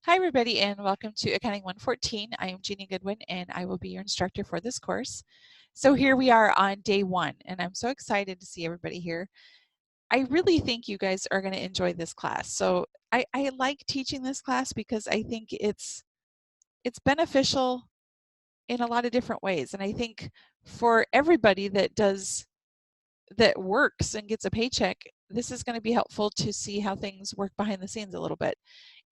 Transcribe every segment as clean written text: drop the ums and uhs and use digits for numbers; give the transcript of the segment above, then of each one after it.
Hi everybody and welcome to Accounting 114. I am Jeannie Goodwin and I will be your instructor for this course. So here we are on day one and I'm so excited to see everybody here. I really think you guys are going to enjoy this class. So I like teaching this class because I think it's beneficial in a lot of different ways. And I think for everybody that works and gets a paycheck, this is going to be helpful to see how things work behind the scenes a little bit.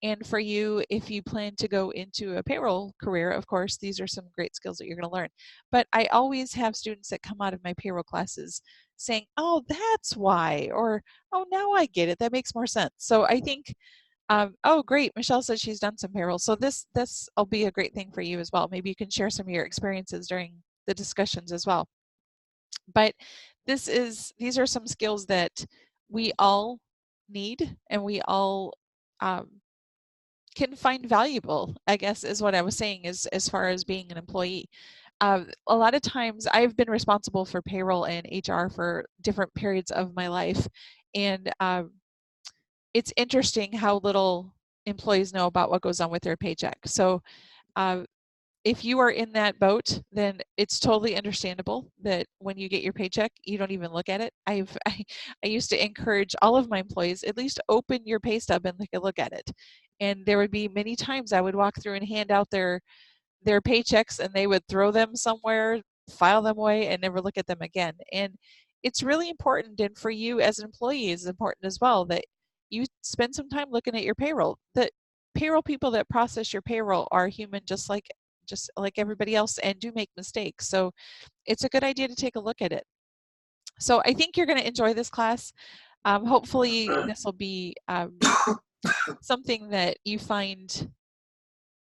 And for you, if you plan to go into a payroll career, of course, these are some great skills that you're going to learn. But I always have students that come out of my payroll classes saying, oh, that's why, or, oh, now I get it. That makes more sense. So I think, oh, great. Michelle says she's done some payroll. So this will be a great thing for you as well. Maybe you can share some of your experiences during the discussions as well. But these are some skills that we all need and we all can find valuable, I guess is what I was saying, is as far as being an employee. A lot of times I've been responsible for payroll and HR for different periods of my life. And it's interesting how little employees know about what goes on with their paycheck. So if you are in that boat, then it's totally understandable that when you get your paycheck, you don't even look at it. I used to encourage all of my employees, at least open your pay stub and take a look at it. And there would be many times I would walk through and hand out their paychecks and they would throw them somewhere, file them away, and never look at them again. And it's really important, and for you as an employee, it's important as well that you spend some time looking at your payroll. The payroll people that process your payroll are human just like everybody else and do make mistakes. So it's a good idea to take a look at it. So I think you're going to enjoy this class. Hopefully this will be something that you find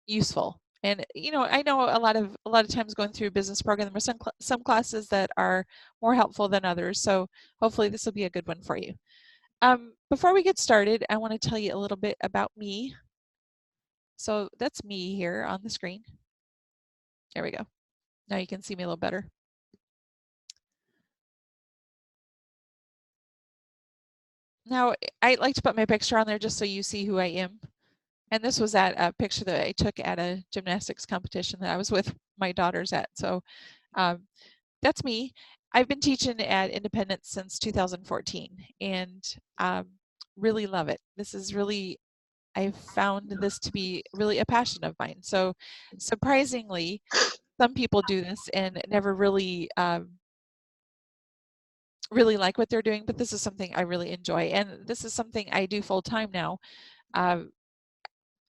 useful. And I know a lot of times going through a business program, there are some classes that are more helpful than others. So hopefully this will be a good one for you. Before we get started, I want to tell you a little bit about me. So that's me here on the screen. There we go. Now you can see me a little better. Now, I like to put my picture on there just so you see who I am. And this was at a picture that I took at a gymnastics competition that I was with my daughters at. So that's me. I've been teaching at Independence since 2014 and really love it. This is really, I've found this to be really a passion of mine. So surprisingly, some people do this and never really really like what they're doing, but this is something I really enjoy. And this is something I do full time now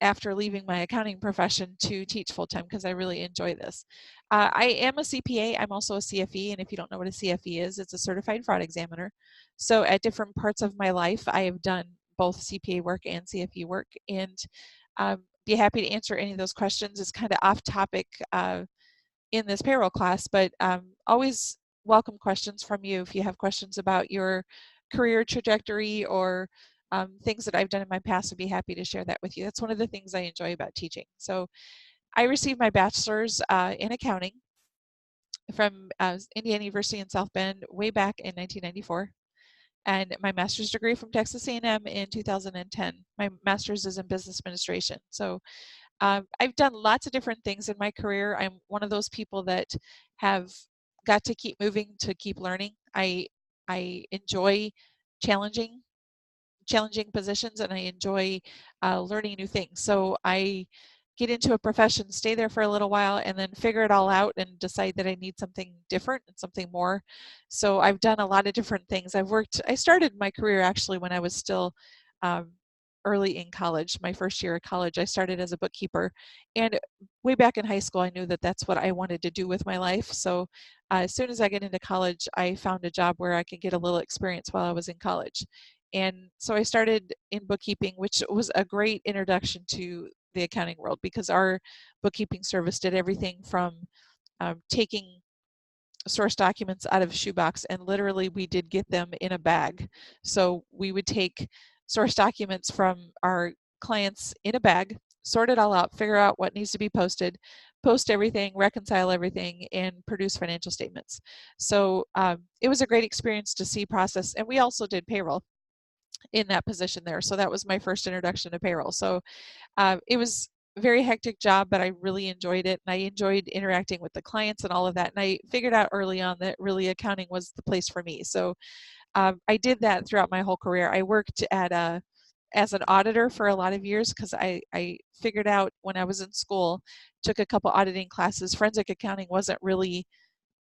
after leaving my accounting profession to teach full time because I really enjoy this. I am a CPA. I'm also a CFE. And if you don't know what a CFE is, it's a certified fraud examiner. So at different parts of my life, I have done both CPA work and CFE work. And be happy to answer any of those questions. It's kind of off topic in this payroll class, but always welcome questions from you if you have questions about your career trajectory or things that I've done in my past. I'd be happy to share that with you. That's one of the things I enjoy about teaching. So I received my bachelor's in accounting from Indiana University in South Bend way back in 1994. And my master's degree from Texas A&M in 2010. My master's is in business administration. So I've done lots of different things in my career. I'm one of those people that have got to keep moving to keep learning. I enjoy challenging positions and I enjoy learning new things. So I get into a profession, stay there for a little while, and then figure it all out and decide that I need something different and something more. So I've done a lot of different things. I started my career actually when I was still early in college. My first year of college, I started as a bookkeeper. And way back in high school, I knew that that's what I wanted to do with my life. So as soon as I get into college, I found a job where I could get a little experience while I was in college. And so I started in bookkeeping, which was a great introduction to the accounting world because our bookkeeping service did everything from taking source documents out of a shoebox, and literally we did get them in a bag. So we would take source documents from our clients in a bag, sort it all out, figure out what needs to be posted, post everything, reconcile everything, and produce financial statements. So it was a great experience to see process, and we also did payroll in that position there. So that was my first introduction to payroll. So it was very hectic job, but I really enjoyed it, and I enjoyed interacting with the clients and all of that. And I figured out early on that really accounting was the place for me. So I did that throughout my whole career. I worked as an auditor for a lot of years because I figured out when I was in school, took a couple auditing classes. Forensic accounting wasn't really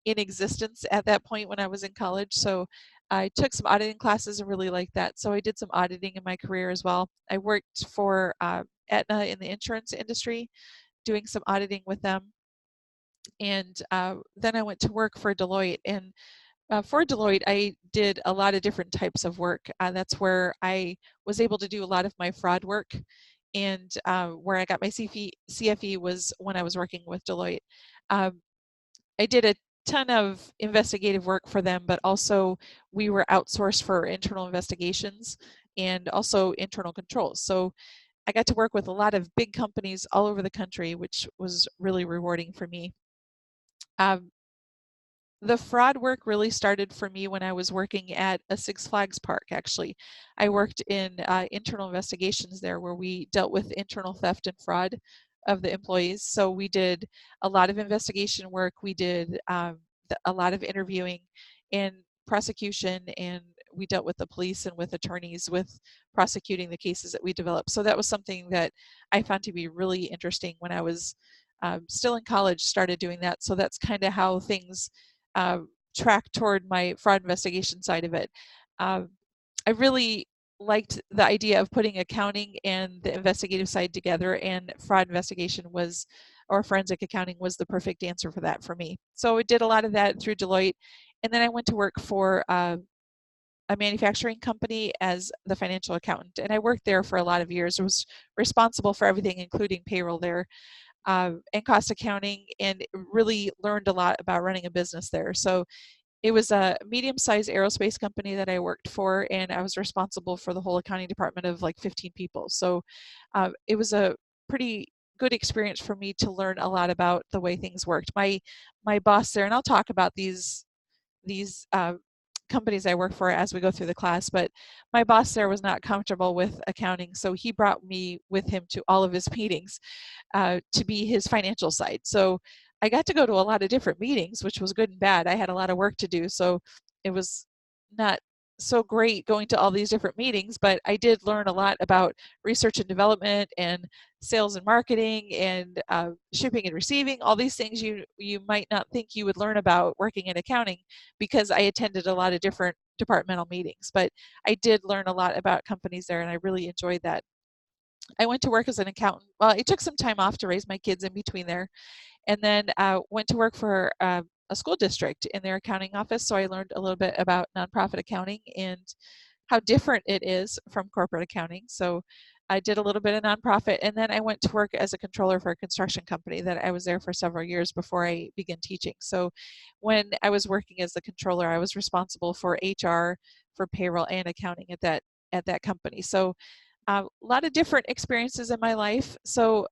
in existence at that point when I was in college. So I took some auditing classes and really liked that. So I did some auditing in my career as well. I worked for Aetna in the insurance industry, doing some auditing with them. And then I went to work for Deloitte. And for Deloitte, I did a lot of different types of work. That's where I was able to do a lot of my fraud work. And where I got my CFE was when I was working with Deloitte. Um, I did a ton of investigative work for them, but also we were outsourced for internal investigations and also internal controls. So I got to work with a lot of big companies all over the country, which was really rewarding for me. Um, the fraud work really started for me when I was working at a Six Flags park, actually. I worked in internal investigations there where we dealt with internal theft and fraud of the employees. So we did a lot of investigation work. We did a lot of interviewing and prosecution, and we dealt with the police and with attorneys with prosecuting the cases that we developed. So that was something that I found to be really interesting when I was still in college, started doing that. So that's kind of how things uh, track toward my fraud investigation side of it. Um, I really liked the idea of putting accounting and the investigative side together, and fraud investigation was, or forensic accounting was the perfect answer for that for me. So I did a lot of that through Deloitte. And then I went to work for a manufacturing company as the financial accountant. And I worked there for a lot of years. I was responsible for everything, including payroll there and cost accounting, and really learned a lot about running a business there. So it was a medium-sized aerospace company that I worked for, and I was responsible for the whole accounting department of like 15 people. So it was a pretty good experience for me to learn a lot about the way things worked. My boss there, and I'll talk about these companies I work for as we go through the class, but my boss there was not comfortable with accounting, so he brought me with him to all of his meetings to be his financial side. So I got to go to a lot of different meetings, which was good and bad. I had a lot of work to do, so it was not so great going to all these different meetings, but I did learn a lot about research and development and sales and marketing and shipping and receiving, all these things you might not think you would learn about working in accounting, because I attended a lot of different departmental meetings. But I did learn a lot about companies there, and I really enjoyed that. I went to work as an accountant. Well, I took some time off to raise my kids in between there, and then went to work for a school district in their accounting office. So I learned a little bit about nonprofit accounting and how different it is from corporate accounting. So I did a little bit of nonprofit, and then I went to work as a controller for a construction company that I was there for several years before I began teaching. So when I was working as the controller, I was responsible for HR, for payroll, and accounting at that company. So a lot of different experiences in my life. So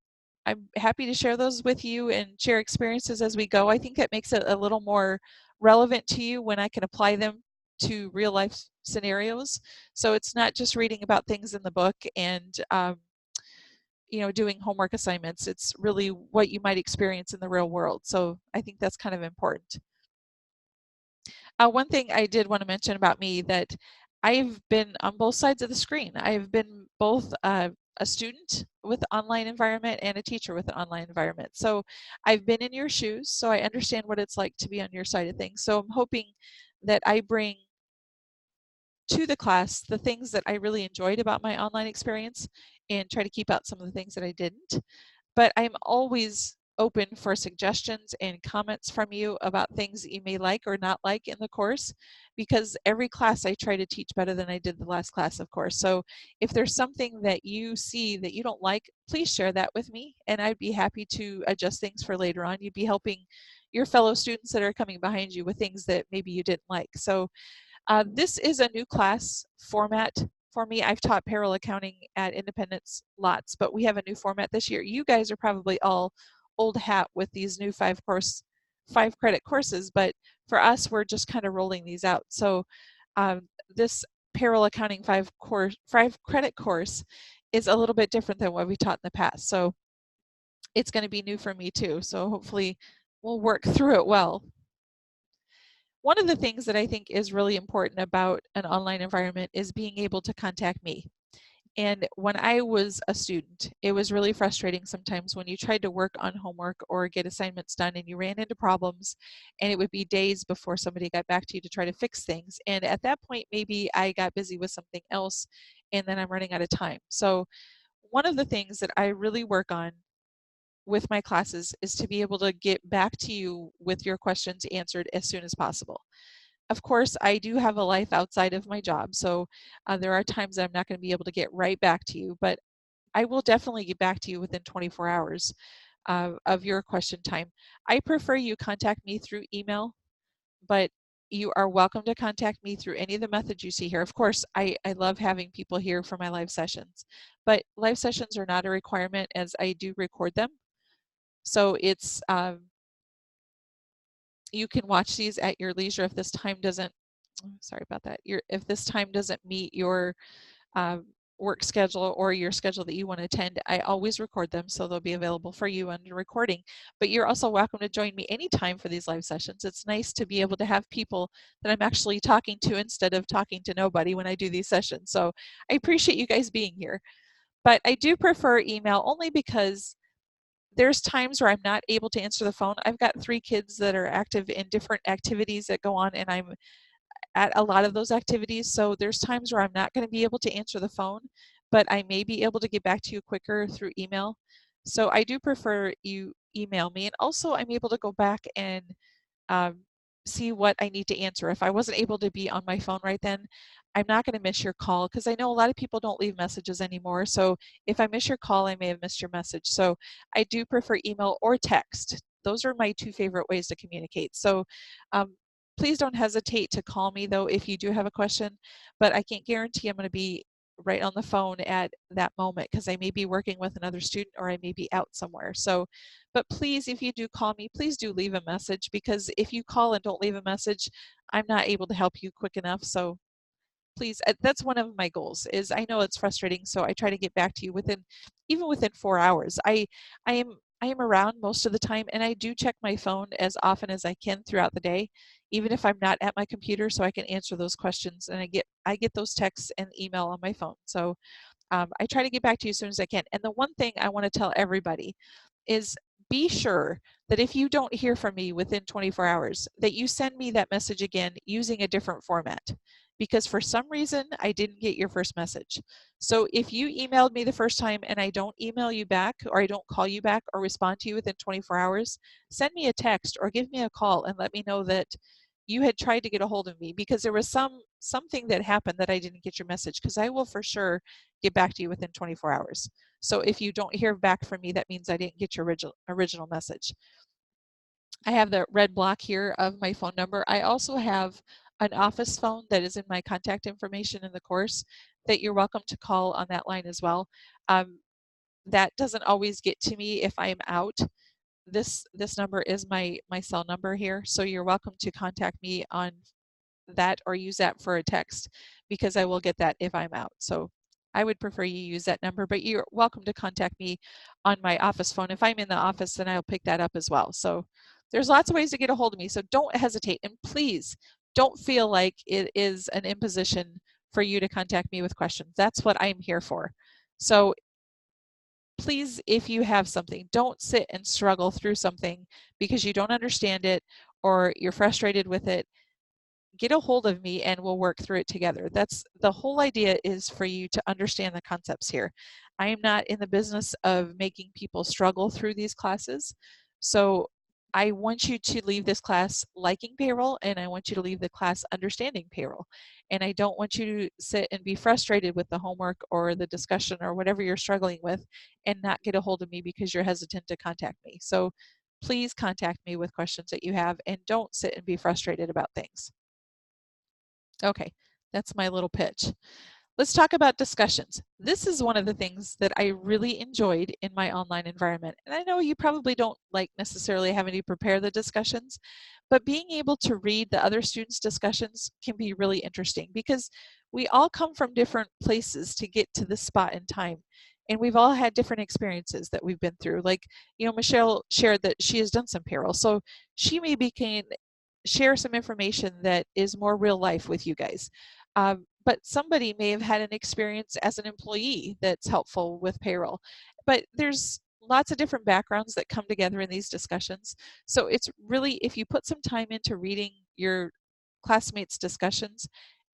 I'm happy to share those with you and share experiences as we go. I think that makes it a little more relevant to you when I can apply them to real life scenarios. So it's not just reading about things in the book and doing homework assignments. It's really what you might experience in the real world. So I think that's kind of important. One thing I did want to mention about me, that I've been on both sides of the screen. I've been both a student with an online environment and a teacher with an online environment. So I've been in your shoes, so I understand what it's like to be on your side of things. So I'm hoping that I bring to the class the things that I really enjoyed about my online experience and try to keep out some of the things that I didn't. But I'm always open for suggestions and comments from you about things that you may like or not like in the course, because every class I try to teach better than I did the last class, of course. So if there's something that you see that you don't like, please share that with me, and I'd be happy to adjust things for later on. You'd be helping your fellow students that are coming behind you with things that maybe you didn't like. So this is a new class format for me. I've taught payroll accounting at Independence lots, but we have a new format this year. You guys are probably all old hat with these new five credit courses, but for us, we're just kind of rolling these out. So this payroll accounting five credit course is a little bit different than what we taught in the past. So it's going to be new for me too. So hopefully we'll work through it well. One of the things that I think is really important about an online environment is being able to contact me. And when I was a student, it was really frustrating sometimes when you tried to work on homework or get assignments done and you ran into problems, and it would be days before somebody got back to you to try to fix things. And at that point, maybe I got busy with something else and then I'm running out of time. So one of the things that I really work on with my classes is to be able to get back to you with your questions answered as soon as possible. Of course, I do have a life outside of my job, so there are times that I'm not going to be able to get right back to you, but I will definitely get back to you within 24 hours of your question time. I prefer you contact me through email, but you are welcome to contact me through any of the methods you see here. Of course, I love having people here for my live sessions, but live sessions are not a requirement as I do record them. So it's you can watch these at your leisure if this time doesn't, sorry about that, if this time doesn't meet your work schedule or your schedule that you want to attend. I always record them so they'll be available for you under recording. But you're also welcome to join me anytime for these live sessions. It's nice to be able to have people that I'm actually talking to instead of talking to nobody when I do these sessions. So I appreciate you guys being here. But I do prefer email only because there's times where I'm not able to answer the phone. I've got 3 kids that are active in different activities that go on, and I'm at a lot of those activities. So there's times where I'm not going to be able to answer the phone, but I may be able to get back to you quicker through email. So I do prefer you email me. And also I'm able to go back and um, see what I need to answer. If I wasn't able to be on my phone right then, I'm not going to miss your call because I know a lot of people don't leave messages anymore. So if I miss your call, I may have missed your message. So I do prefer email or text. Those are my 2 favorite ways to communicate. So please don't hesitate to call me though if you do have a question, but I can't guarantee I'm going to be right on the phone at that moment because I may be working with another student or I may be out somewhere. So, but please, if you do call me, please do leave a message, because if you call and don't leave a message, I'm not able to help you quick enough. So please, that's one of my goals. Is I know it's frustrating, so I try to get back to you within, even within 4 hours. I am around most of the time, and I do check my phone as often as I can throughout the day, even if I'm not at my computer, so I can answer those questions. And I get those texts and email on my phone. So I try to get back to you as soon as I can. And the one thing I want to tell everybody is be sure that if you don't hear from me within 24 hours, that you send me that message again using a different format. Because for some reason, I didn't get your first message. So if you emailed me the first time and I don't email you back, or I don't call you back or respond to you within 24 hours, send me a text or give me a call and let me know that you had tried to get a hold of me, because there was something that happened that I didn't get your message, because I will for sure get back to you within 24 hours. So if you don't hear back from me, that means I didn't get your original message. I have the red block here of my phone number. I also have an office phone that is in my contact information in the course that you're welcome to call on that line as well. That doesn't always get to me if I'm out. This number is my cell number here, so you're welcome to contact me on that or use that for a text, because I will get that if I'm out. So I would prefer you use that number, but you're welcome to contact me on my office phone. If I'm in the office, then I'll pick that up as well. So there's lots of ways to get a hold of me, so don't hesitate. And please don't feel like it is an imposition for you to contact me with questions. That's what I'm here for. So please, if you have something, don't sit and struggle through something because you don't understand it or you're frustrated with it. Get a hold of me and we'll work through it together. That's the whole idea, is for you to understand the concepts here. I am not in the business of making people struggle through these classes. So I want you to leave this class liking payroll, and I want you to leave the class understanding payroll. And I don't want you to sit and be frustrated with the homework or the discussion or whatever you're struggling with and not get a hold of me because you're hesitant to contact me. So please contact me with questions that you have, and don't sit and be frustrated about things. Okay, that's my little pitch. Let's talk about discussions. This is one of the things that I really enjoyed in my online environment. And I know you probably don't like necessarily having to prepare the discussions, but being able to read the other students' discussions can be really interesting, because we all come from different places to get to this spot in time. And we've all had different experiences that we've been through. Like, Michelle shared that she has done some payroll. So she maybe can share some information that is more real life with you guys. But somebody may have had an experience as an employee that's helpful with payroll. But there's lots of different backgrounds that come together in these discussions. So it's really, if you put some time into reading your classmates' discussions,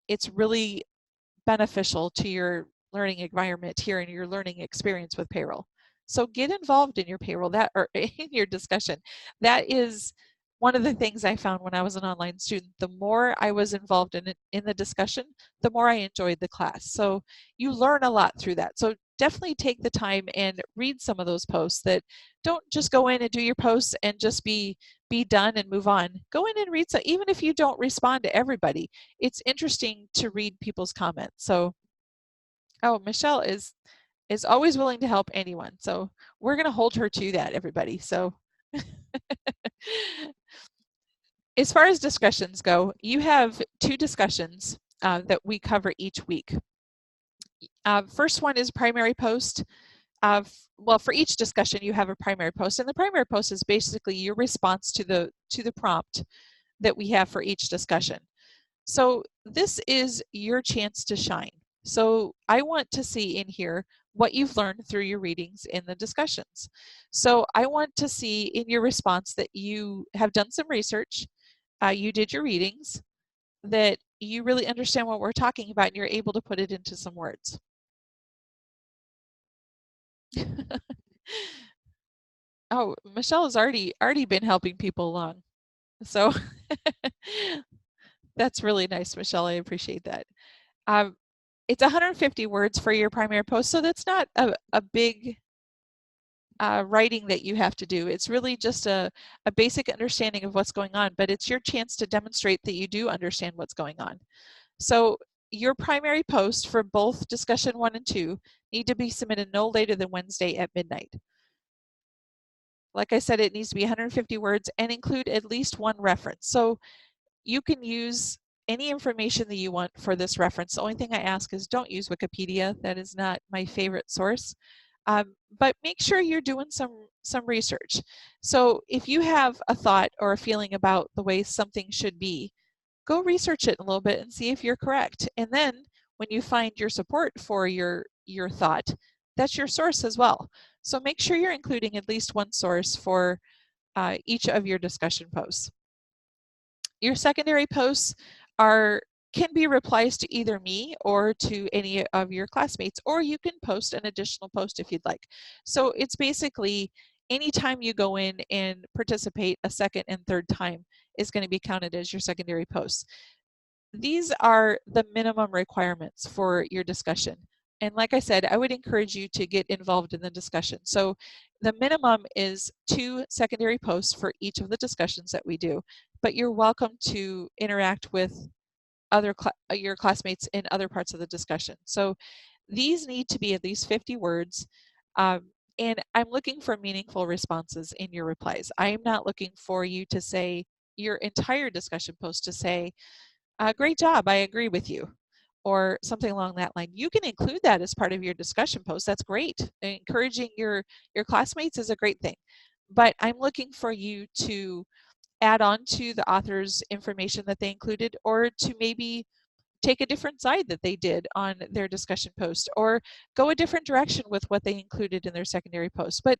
it's really beneficial to your learning environment here and your learning experience with payroll. So get involved in your payroll or in your discussion. That is one of the things I found when I was an online student. The more I was involved in the discussion, the more I enjoyed the class. So you learn a lot through that. So definitely take the time and read some of those posts. That don't just go in and do your posts and just be done and move on. Go in and read some, even if you don't respond to everybody. It's interesting to read people's comments. So, oh, Michelle is always willing to help anyone. So we're going to hold her to that, everybody. So as far as discussions go, you have 2 discussions that we cover each week. First one is primary post. Well, for each discussion, you have a primary post, and the primary post is basically your response to the prompt that we have for each discussion. So this is your chance to shine. So I want to see in here what you've learned through your readings in the discussions. So I want to see in your response that you have done some research, you did your readings, that you really understand what we're talking about and you're able to put it into some words. Oh, Michelle has already been helping people along. So that's really nice, Michelle. I appreciate that. It's 150 words for your primary post, so that's not a big writing that you have to do. It's really just a basic understanding of what's going on, but it's your chance to demonstrate that you do understand what's going on. So your primary post for both discussion 1 and 2 need to be submitted no later than Wednesday at midnight. Like I said, it needs to be 150 words and include at least 1 reference. So you can use any information that you want for this reference. The only thing I ask is don't use Wikipedia. That is not my favorite source. But make sure you're doing some research. So if you have a thought or a feeling about the way something should be, go research it a little bit and see if you're correct. And then when you find your support for your thought, that's your source as well. So make sure you're including at least 1 source for each of your discussion posts. Your secondary posts can be replies to either me or to any of your classmates, or you can post an additional post if you'd like. So it's basically anytime you go in and participate a second and third time is going to be counted as your secondary posts. These are the minimum requirements for your discussion. And like I said, I would encourage you to get involved in the discussion. So the minimum is 2 secondary posts for each of the discussions that we do, but you're welcome to interact with your classmates in other parts of the discussion. So these need to be at least 50 words. And I'm looking for meaningful responses in your replies. I am not looking for you to say your entire discussion post to say, great job, I agree with you, or something along that line. You can include that as part of your discussion post. That's great. Encouraging your classmates is a great thing. But I'm looking for you to add on to the author's information that they included, or to maybe take a different side that they did on their discussion post, or go a different direction with what they included in their secondary post. But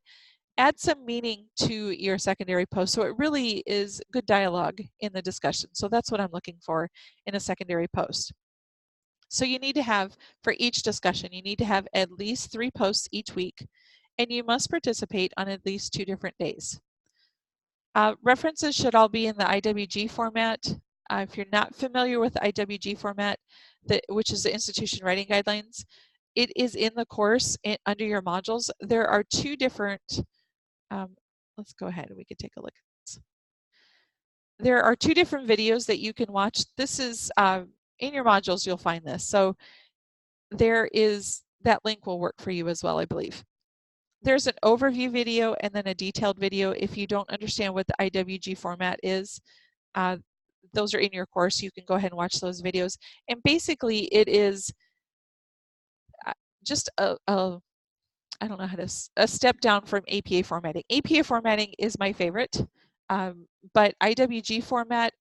add some meaning to your secondary post so it really is good dialogue in the discussion. So that's what I'm looking for in a secondary post. So you need to have, for each discussion, you need to have at least 3 posts each week, and you must participate on at least 2 different days. References should all be in the IWG format. If you're not familiar with the IWG format, which is the Institution Writing Guidelines, it is in the course under your modules. There are 2 different, let's go ahead and we can take a look at this. There are 2 different videos that you can watch. This is, in your modules, you'll find this. So there is, that link will work for you as well, I believe. There's an overview video and then a detailed video. If you don't understand what the IWG format is, those are in your course. You can go ahead and watch those videos. And basically it is just a I don't know how to, a step down from APA formatting. APA formatting is my favorite, but IWG format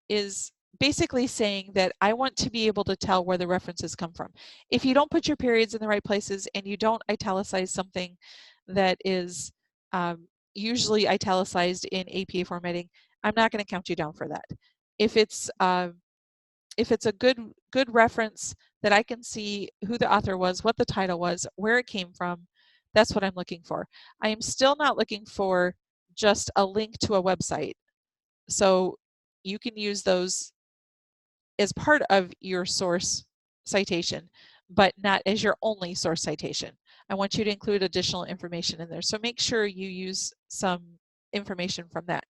is basically saying that I want to be able to tell where the references come from. If you don't put your periods in the right places and you don't italicize something that is usually italicized in APA formatting, I'm not going to count you down for that. If it's a good reference that I can see who the author was, what the title was, where it came from, that's what I'm looking for. I am still not looking for just a link to a website. So you can use those as part of your source citation, but not as your only source citation. I want you to include additional information in there. So make sure you use some information from that.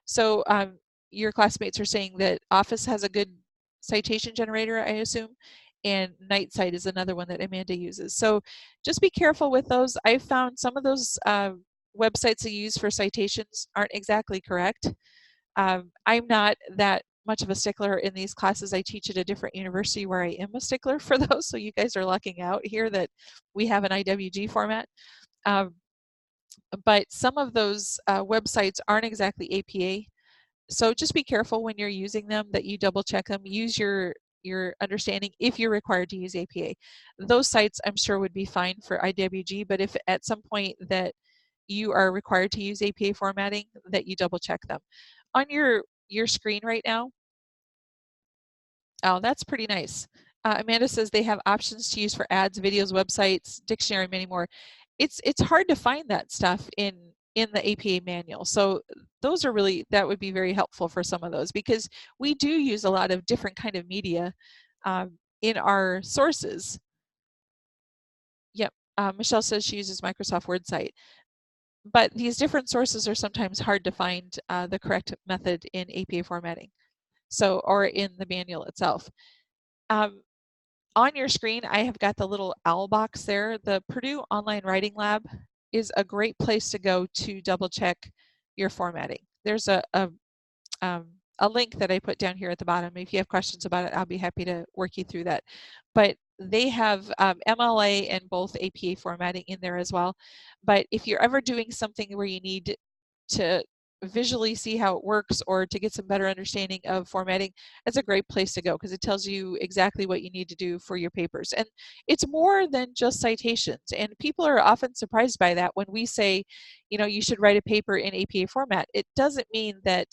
So your classmates are saying that Office has a good citation generator, I assume, and Nightside is another one that Amanda uses. So just be careful with those. I've found some of those websites that you use for citations aren't exactly correct. I'm not that much of a stickler in these classes. I teach at a different university where I am a stickler for those, so you guys are lucking out here that we have an IWG format. But some of those websites aren't exactly APA, so just be careful when you're using them that you double check them. Use your understanding if you're required to use APA. Those sites I'm sure would be fine for IWG, but if at some point that you are required to use APA formatting, that you double check them. On your screen right now, oh, that's pretty nice. Amanda says they have options to use for ads, videos, websites, dictionary, many more. It's hard to find that stuff in the APA manual. So those are really, that would be very helpful for some of those, because we do use a lot of different kind of media in our sources. Yep, Michelle says she uses Microsoft Word site. But these different sources are sometimes hard to find the correct method in APA formatting, so, or in the manual itself. On your screen, I have got the little owl box there. The Purdue Online Writing Lab is a great place to go to double check your formatting. There's a link that I put down here at the bottom. If you have questions about it, I'll be happy to work you through that. But they have MLA and both APA formatting in there as well. But if you're ever doing something where you need to visually see how it works or to get some better understanding of formatting, that's a great place to go, because it tells you exactly what you need to do for your papers. And it's more than just citations. And people are often surprised by that when we say, you know, you should write a paper in APA format. It doesn't mean that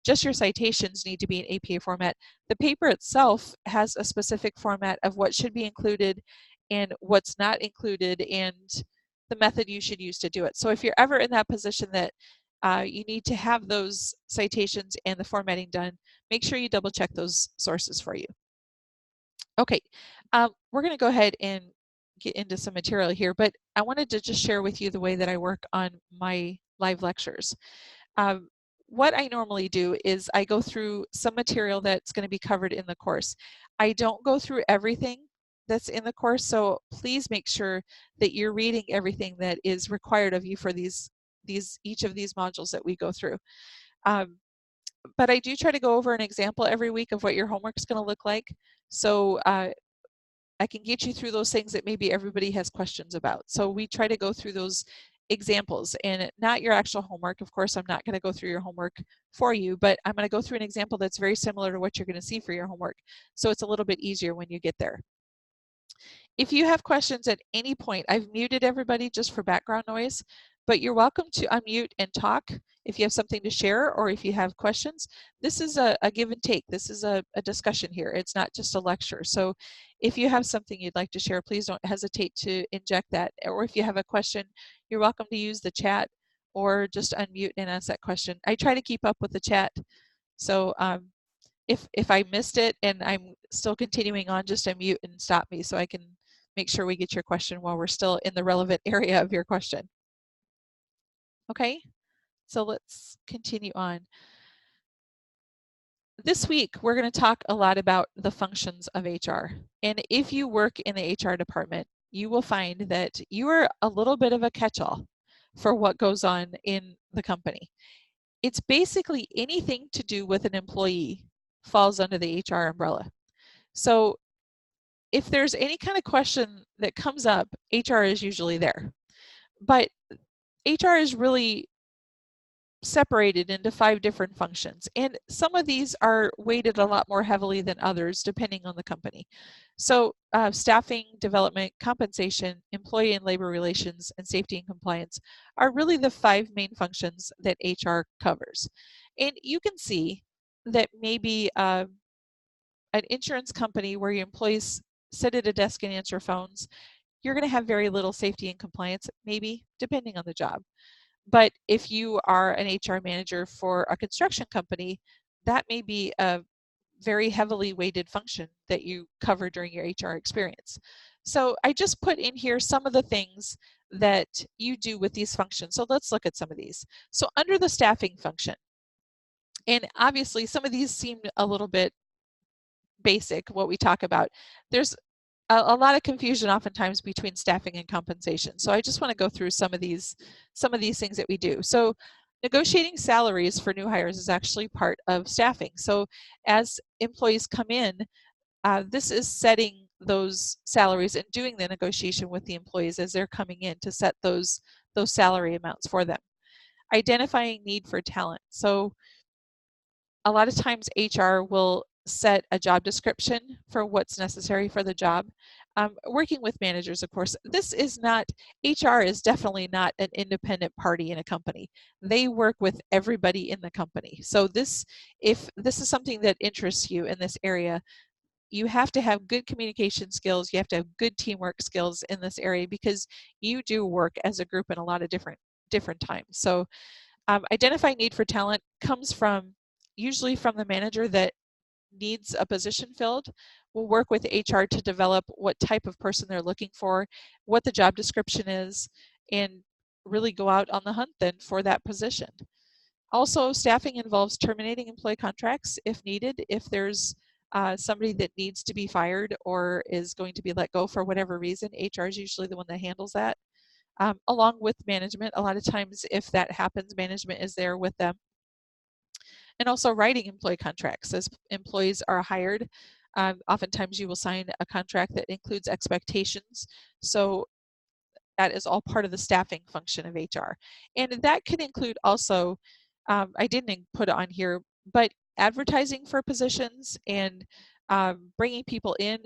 just your citations need to be in APA format. The paper itself has a specific format of what should be included and what's not included, and the method you should use to do it. So if you're ever in that position that you need to have those citations and the formatting done, make sure you double check those sources for you. Okay, we're going to go ahead and get into some material here, but I wanted to just share with you the way that I work on my live lectures. What I normally do is I go through some material that's going to be covered in the course. I don't go through everything that's in the course, so please make sure that you're reading everything that is required of you for each of these modules that we go through. But I do try to go over an example every week of what your homework is going to look like, so I can get you through those things that maybe everybody has questions about. So we try to go through those examples, and not your actual homework. Of course, I'm not going to go through your homework for you, but I'm going to go through an example that's very similar to what you're going to see for your homework. So it's a little bit easier when you get there. If you have questions at any point, I've muted everybody just for background noise, but you're welcome to unmute and talk if you have something to share or if you have questions. This is a give and take. This is a discussion here. It's not just a lecture. So if you have something you'd like to share, please don't hesitate to inject that. Or if you have a question, you're welcome to use the chat or just unmute and ask that question. I try to keep up with the chat. So if I missed it and I'm still continuing on, just unmute and stop me so I can make sure we get your question while we're still in the relevant area of your question. Okay, so let's continue on. This week, we're going to talk a lot about the functions of HR. And if you work in the HR department, you will find that you are a little bit of a catch-all for what goes on in the company. It's basically anything to do with an employee falls under the HR umbrella. So if there's any kind of question that comes up, HR is usually there. But HR is really separated into 5 different functions, and some of these are weighted a lot more heavily than others depending on the company. So staffing, development, compensation, employee and labor relations, and safety and compliance are really the 5 main functions that HR covers. And you can see that maybe an insurance company where your employees sit at a desk and answer phones, you're going to have very little safety and compliance, maybe, depending on the job. But if you are an HR manager for a construction company, that may be a very heavily weighted function that you cover during your HR experience. So I just put in here some of the things that you do with these functions. So let's look at some of these. So under the staffing function, and obviously some of these seem a little bit basic, what we talk about. There's a lot of confusion oftentimes between staffing and compensation. So I just want to go through some of these things that we do. So negotiating salaries for new hires is actually part of staffing. So as employees come in, this is setting those salaries and doing the negotiation with the employees as they're coming in to set those salary amounts for them. Identifying need for talent. So a lot of times HR will set a job description for what's necessary for the job. Working with managers, of course, this is not, HR is definitely not an independent party in a company. They work with everybody in the company. So if this is something that interests you in this area, you have to have good communication skills. You have to have good teamwork skills in this area because you do work as a group in a lot of different times. So identifying need for talent comes usually from the manager that needs a position filled. We'll work with HR to develop what type of person they're looking for, what the job description is, and really go out on the hunt then for that position. Also, staffing involves terminating employee contracts if needed. If there's somebody that needs to be fired or is going to be let go for whatever reason, HR is usually the one that handles that. Along with management, a lot of times if that happens, management is there with them. And also writing employee contracts. As employees are hired, oftentimes you will sign a contract that includes expectations. So that is all part of the staffing function of HR. And that can include also, I didn't put it on here, but advertising for positions and bringing people in.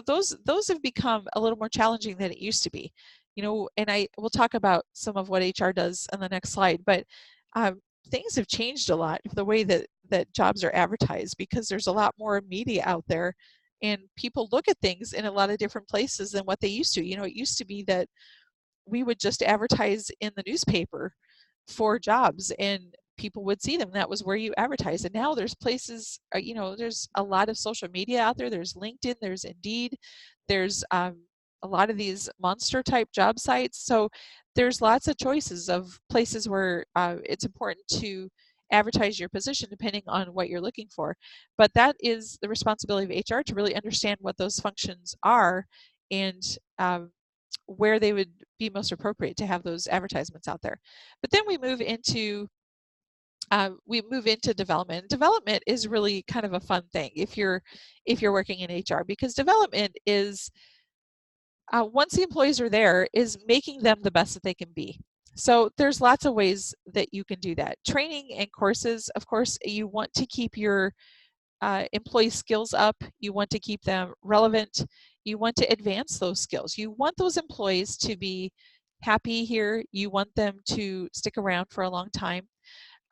Those have become a little more challenging than it used to be. And we'll talk about some of what HR does on the next slide, but things have changed a lot, the way that jobs are advertised, because there's a lot more media out there and people look at things in a lot of different places than what they used to. It used to be that we would just advertise in the newspaper for jobs and people would see them. That was where you advertise. And now there's places, there's a lot of social media out there. There's LinkedIn, there's Indeed, there's a lot of these monster type job sites. So there's lots of choices of places where it's important to advertise your position depending on what you're looking for. But that is the responsibility of HR to really understand what those functions are and where they would be most appropriate to have those advertisements out there. But then we move into development. Development is really kind of a fun thing if you're working in HR, because development is once the employees are there, is making them the best that they can be. So there's lots of ways that you can do that. Training and courses, of course, you want to keep your employee skills up. You want to keep them relevant. You want to advance those skills. You want those employees to be happy here. You want them to stick around for a long time.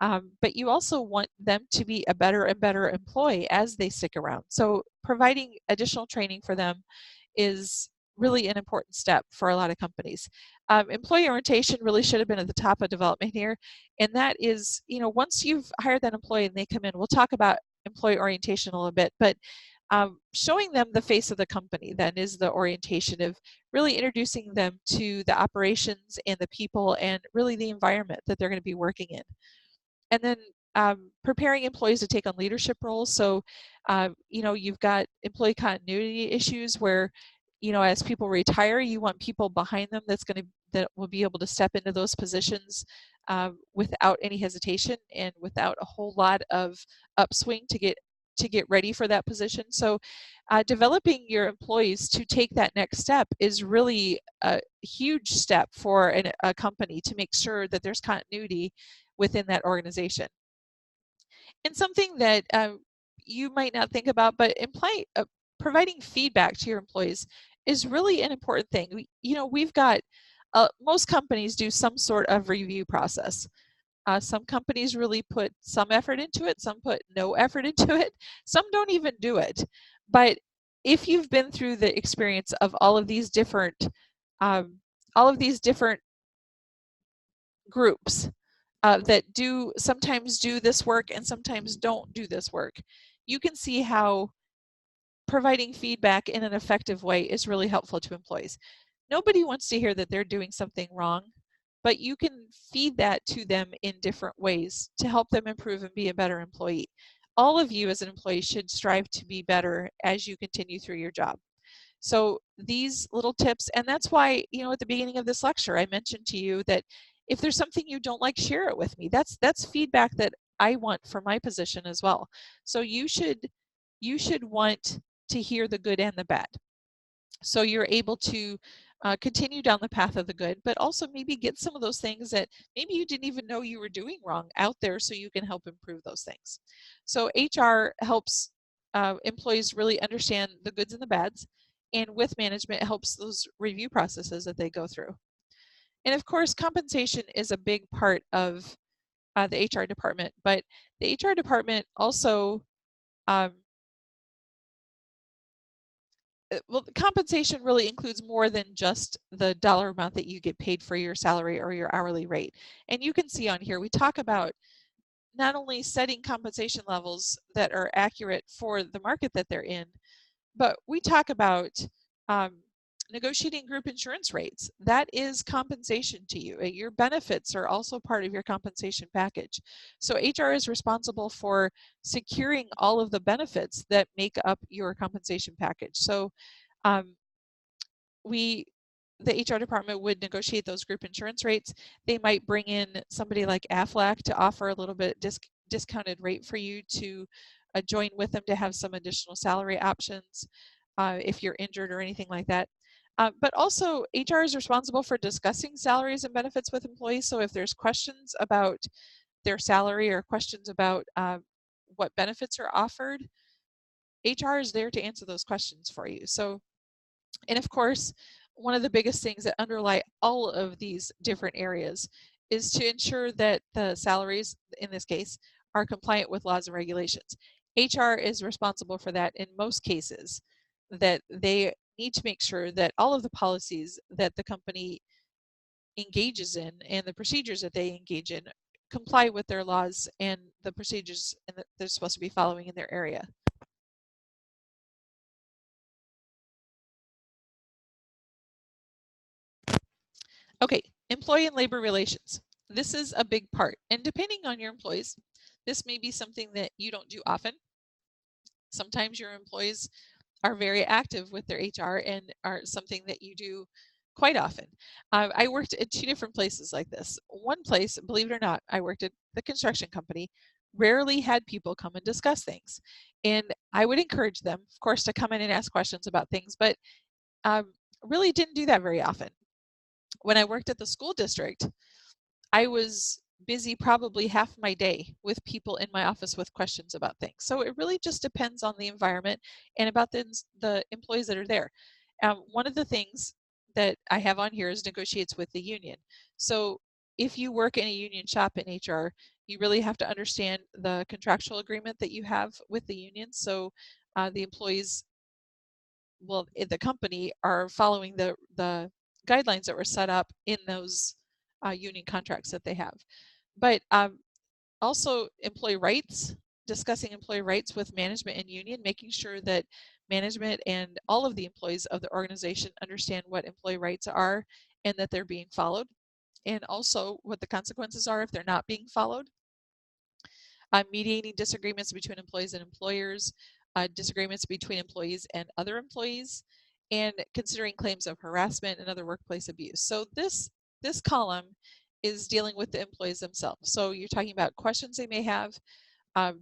But you also want them to be a better and better employee as they stick around. So providing additional training for them is really an important step for a lot of companies. Employee orientation really should have been at the top of development here. And that is, once you've hired that employee and they come in, we'll talk about employee orientation a little bit, but showing them the face of the company then is the orientation of really introducing them to the operations and the people and really the environment that they're going to be working in. And then preparing employees to take on leadership roles. So, you've got employee continuity issues where, as people retire, you want people behind them that will be able to step into those positions without any hesitation and without a whole lot of upswing to get to get ready for that position. So developing your employees to take that next step is really a huge step for a company to make sure that there's continuity within that organization. And something that you might not think about, but providing feedback to your employees is really an important thing. We've got most companies do some sort of review process. Some companies really put some effort into it, some put no effort into it, some don't even do it. But if you've been through the experience of all of these different groups that sometimes do this work and sometimes don't do this work, you can see how providing feedback in an effective way is really helpful to employees. Nobody wants to hear that they're doing something wrong, but you can feed that to them in different ways to help them improve and be a better employee. All of you as an employee should strive to be better as you continue through your job. So these little tips, and that's why, at the beginning of this lecture, I mentioned to you that if there's something you don't like, share it with me. That's feedback that I want for my position as well. So you should want to hear the good and the bad. So you're able to continue down the path of the good, but also maybe get some of those things that maybe you didn't even know you were doing wrong out there so you can help improve those things. So HR helps employees really understand the goods and the bads, and with management, it helps those review processes that they go through. And of course, compensation is a big part of the HR department, but the HR department also well, compensation really includes more than just the dollar amount that you get paid for your salary or your hourly rate. And you can see on here, we talk about not only setting compensation levels that are accurate for the market that they're in, but we talk about negotiating group insurance rates. That is compensation to you. Your benefits are also part of your compensation package. So HR is responsible for securing all of the benefits that make up your compensation package. So the HR department would negotiate those group insurance rates. They might bring in somebody like Aflac to offer a little bit discounted rate for you to join with them to have some additional salary options if you're injured or anything like that. But also, HR is responsible for discussing salaries and benefits with employees. So if there's questions about their salary or questions about what benefits are offered, HR is there to answer those questions for you. So, and of course, one of the biggest things that underlie all of these different areas is to ensure that the salaries, in this case, are compliant with laws and regulations. HR is responsible for that in most cases, that they need to make sure that all of the policies that the company engages in and the procedures that they engage in comply with their laws and the procedures that they're supposed to be following in their area. Okay, employee and labor relations. This is a big part, and depending on your employees, this may be something that you don't do often. Sometimes your employees are very active with their HR and are something that you do quite often. I worked at 2 different places like this. One place, believe it or not, I worked at the construction company, rarely had people come and discuss things. And I would encourage them, of course, to come in and ask questions about things, but really didn't do that very often. When I worked at the school district, I was busy probably half my day with people in my office with questions about things. So it really just depends on the environment and about the employees that are there. One of the things that I have on here is negotiates with the union. So if you work in a union shop in HR, you really have to understand the contractual agreement that you have with the union. So the employees, well, in the company, are following the guidelines that were set up in those union contracts that they have. But also employee rights, discussing employee rights with management and union, making sure that management and all of the employees of the organization understand what employee rights are and that they're being followed, and also what the consequences are if they're not being followed. Mediating disagreements between employees and employers, disagreements between employees and other employees, and considering claims of harassment and other workplace abuse. So this column is dealing with the employees themselves. So you're talking about questions they may have,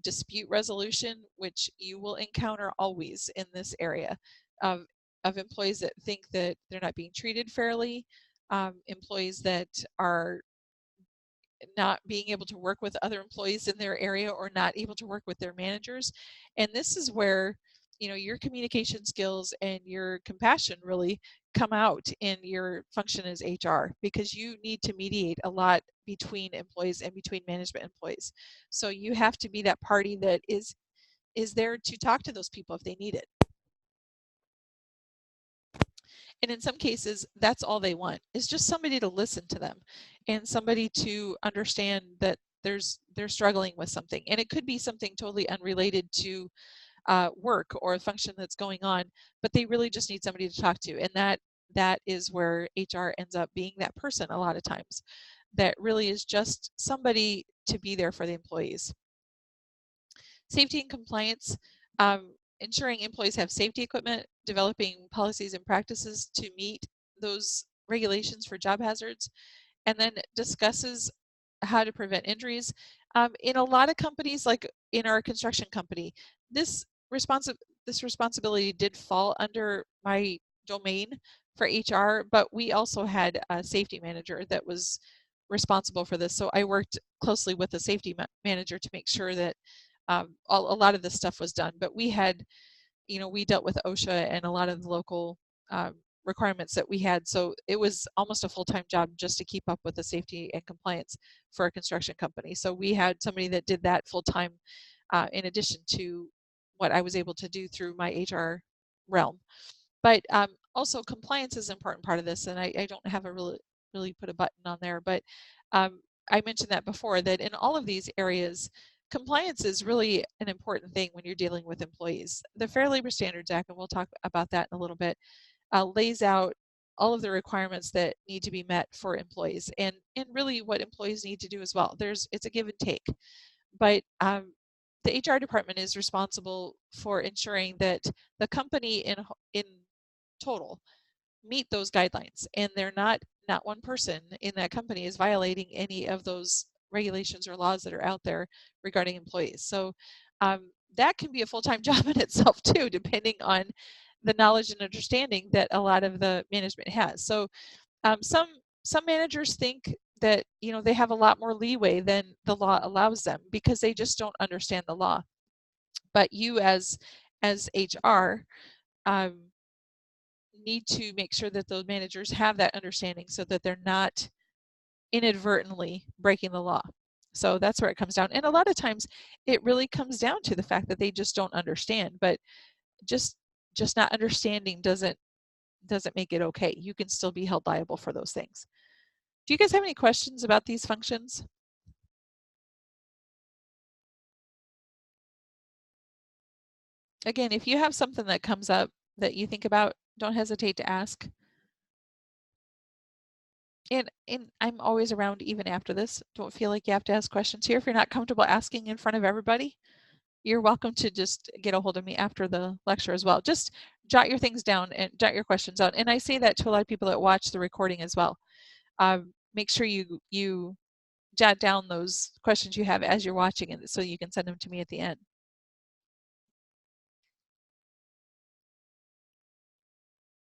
dispute resolution, which you will encounter always in this area of employees that think that they're not being treated fairly, employees that are not being able to work with other employees in their area or not able to work with their managers. And this is where, you know, your communication skills and your compassion really come out in your function as HR, because you need to mediate a lot between employees and between management employees. So you have to be that party that is there to talk to those people if they need it. And in some cases, that's all they want, is just somebody to listen to them and somebody to understand that they're struggling with something. And it could be something totally unrelated to work or a function that's going on, but they really just need somebody to talk to. And that is where HR ends up being that person a lot of times, that really is just somebody to be there for the employees. Safety and compliance. Ensuring employees have safety equipment, developing policies and practices to meet those regulations for job hazards, and then discusses how to prevent injuries. In a lot of companies, like in our construction company, this responsibility did fall under my domain for HR, but we also had a safety manager that was responsible for this. So I worked closely with the safety manager to make sure that a lot of this stuff was done. But we had, you know, we dealt with OSHA and a lot of the local requirements that we had. So it was almost a full-time job just to keep up with the safety and compliance for a construction company. So we had somebody that did that full-time in addition to what I was able to do through my HR realm. But also compliance is an important part of this, and I don't have a really put a button on there, but I mentioned that before, that in all of these areas, compliance is really an important thing when you're dealing with employees. The Fair Labor Standards Act, and we'll talk about that in a little bit, lays out all of the requirements that need to be met for employees, and really what employees need to do as well. It's a give and take, but the HR department is responsible for ensuring that the company in total meet those guidelines, and they're not one person in that company is violating any of those regulations or laws that are out there regarding employees. So that can be a full-time job in itself too, depending on the knowledge and understanding that a lot of the management has. So some managers think that, you know, they have a lot more leeway than the law allows them because they just don't understand the law. But you as HR need to make sure that those managers have that understanding so that they're not inadvertently breaking the law. So that's where it comes down. And a lot of times it really comes down to the fact that they just don't understand, but just not understanding doesn't make it okay. You can still be held liable for those things. Do you guys have any questions about these functions? Again, if you have something that comes up that you think about, don't hesitate to ask. And I'm always around even after this. Don't feel like you have to ask questions here. If you're not comfortable asking in front of everybody, you're welcome to just get a hold of me after the lecture as well. Just jot your things down and jot your questions out. And I say that to a lot of people that watch the recording as well. Make sure you jot down those questions you have as you're watching it so you can send them to me at the end.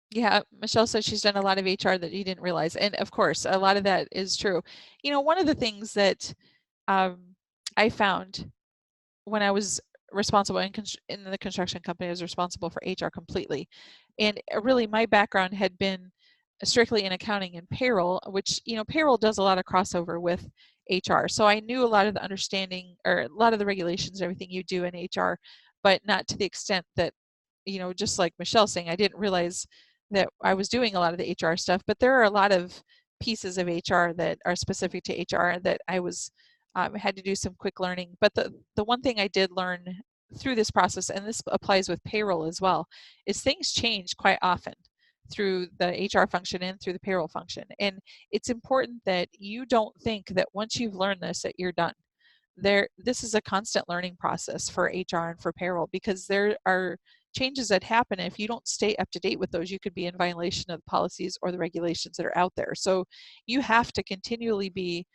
Yeah, Michelle says she's done a lot of HR that you didn't realize. And of course, a lot of that is true. You know, one of the things that I found when I was responsible in the construction company, I was responsible for HR completely. And really my background had been strictly in accounting and payroll, which, you know, payroll does a lot of crossover with HR. So I knew a lot of the understanding or a lot of the regulations, everything you do in HR, but not to the extent that, you know, just like Michelle saying, I didn't realize that I was doing a lot of the HR stuff, but there are a lot of pieces of HR that are specific to HR that I was had to do some quick learning. But the one thing I did learn through this process, and this applies with payroll as well, is things change quite often through the HR function and through the payroll function. And it's important that you don't think that once you've learned this that you're done. This is a constant learning process for HR and for payroll, because there are changes that happen. If you don't stay up to date with those, you could be in violation of the policies or the regulations that are out there. So you have to continually be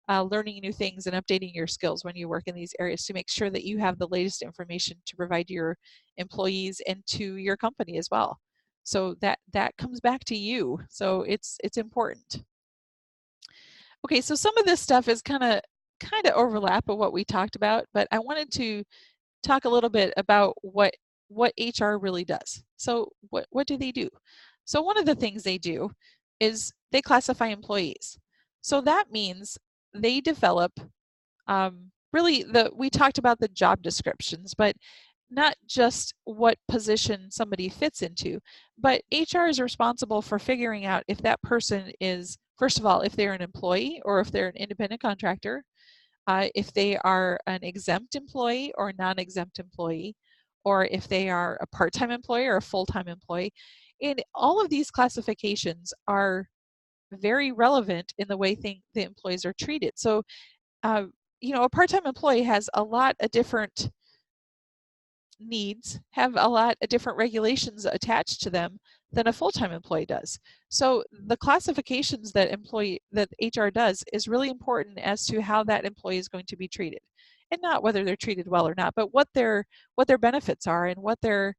learning new things and updating your skills when you work in these areas to make sure that you have the latest information to provide to your employees and to your company as well. So that comes back to you. So it's important. Okay, so some of this stuff is kind of overlap of what we talked about, but I wanted to talk a little bit about what HR really does. So what do they do? So one of the things they do is they classify employees. So that means they develop really we talked about the job descriptions, but not just what position somebody fits into, but HR is responsible for figuring out if that person is, first of all, if they're an employee or if they're an independent contractor, if they are an exempt employee or non-exempt employee, or if they are a part-time employee or a full-time employee. And all of these classifications are very relevant in the way the employees are treated. So, you know, a part-time employee has a lot of different needs, have a lot of different regulations attached to them than a full-time employee does. So the classifications that HR does is really important as to how that employee is going to be treated, and not whether they're treated well or not, but what their benefits are and what the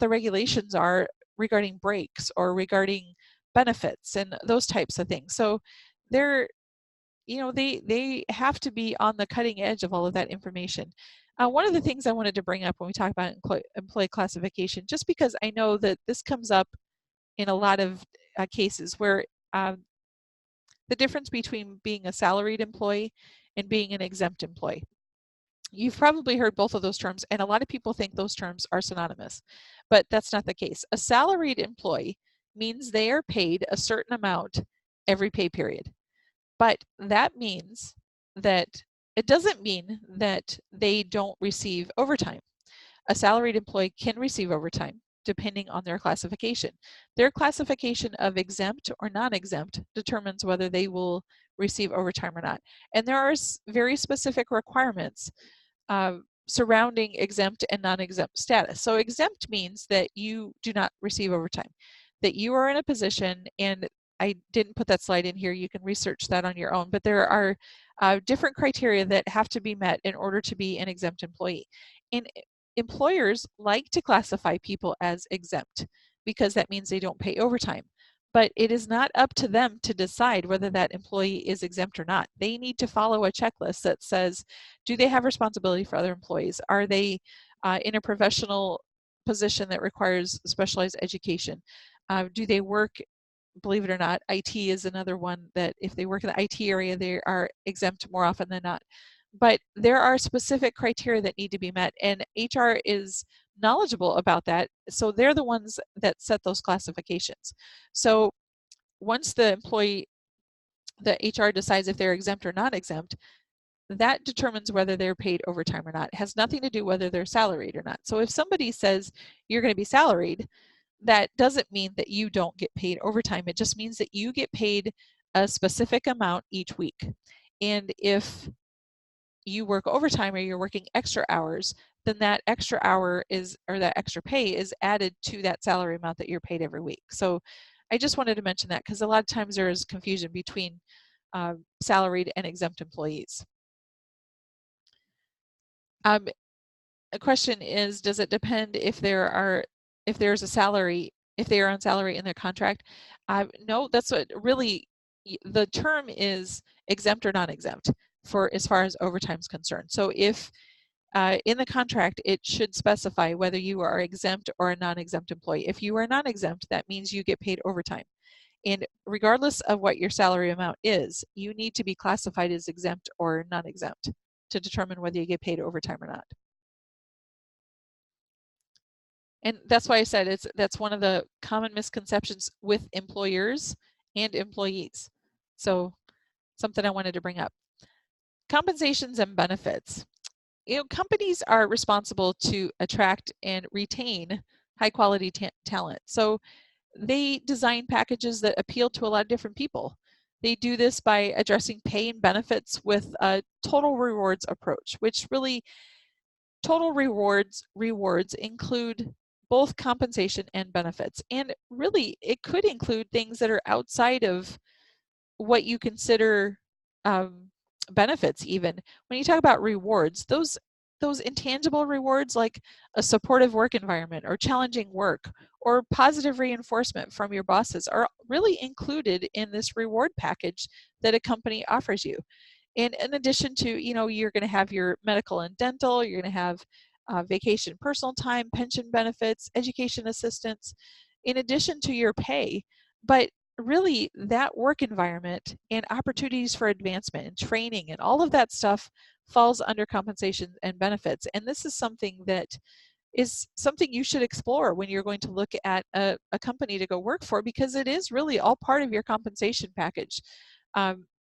regulations are regarding breaks or regarding benefits and those types of things. So they're, you know, they have to be on the cutting edge of all of that information. One of the things I wanted to bring up when we talk about employee classification, just because I know that this comes up in a lot of cases where the difference between being a salaried employee and being an exempt employee. You've probably heard both of those terms, and a lot of people think those terms are synonymous, but that's not the case. A salaried employee means they are paid a certain amount every pay period. But that means that it doesn't mean that they don't receive overtime. A salaried employee can receive overtime depending on their classification. Their classification of exempt or non-exempt determines whether they will receive overtime or not. And there are very specific requirements surrounding exempt and non-exempt status. So exempt means that you do not receive overtime, that you are in a position, and I didn't put that slide in here, you can research that on your own, but there are different criteria that have to be met in order to be an exempt employee. And employers like to classify people as exempt because that means they don't pay overtime. But it is not up to them to decide whether that employee is exempt or not. They need to follow a checklist that says, do they have responsibility for other employees? Are they in a professional position that requires specialized education? Do they work, believe it or not, IT is another one that if they work in the IT area, they are exempt more often than not. But there are specific criteria that need to be met, and HR is knowledgeable about that. So they're the ones that set those classifications. So once the HR decides if they're exempt or not exempt, that determines whether they're paid overtime or not. It has nothing to do whether they're salaried or not. So if somebody says you're going to be salaried, that doesn't mean that you don't get paid overtime. It just means that you get paid a specific amount each week. And if you work overtime or you're working extra hours, then that extra hour or that extra pay is added to that salary amount that you're paid every week. So I just wanted to mention that because a lot of times there is confusion between salaried and exempt employees. A question is, does it depend if there's a salary, if they are on salary in their contract? No, that's what really, the term is exempt or non-exempt for as far as overtime is concerned. So if in the contract, it should specify whether you are exempt or a non-exempt employee. If you are non-exempt, that means you get paid overtime. And regardless of what your salary amount is, you need to be classified as exempt or non-exempt to determine whether you get paid overtime or not. And that's why I said that's one of the common misconceptions with employers and employees. So something I wanted to bring up. Compensations and benefits. You know, companies are responsible to attract and retain high quality talent. So they design packages that appeal to a lot of different people. They do this by addressing pay and benefits with a total rewards approach, which really total rewards include both compensation and benefits. And really, it could include things that are outside of what you consider benefits even. When you talk about rewards, those intangible rewards like a supportive work environment or challenging work or positive reinforcement from your bosses are really included in this reward package that a company offers you. And in addition to, you're going to have your medical and dental, you're going to have vacation, personal time, pension benefits, education assistance, in addition to your pay. But really, that work environment and opportunities for advancement and training and all of that stuff falls under compensation and benefits. And this is something that is something you should explore when you're going to look at a company to go work for, because it is really all part of your compensation package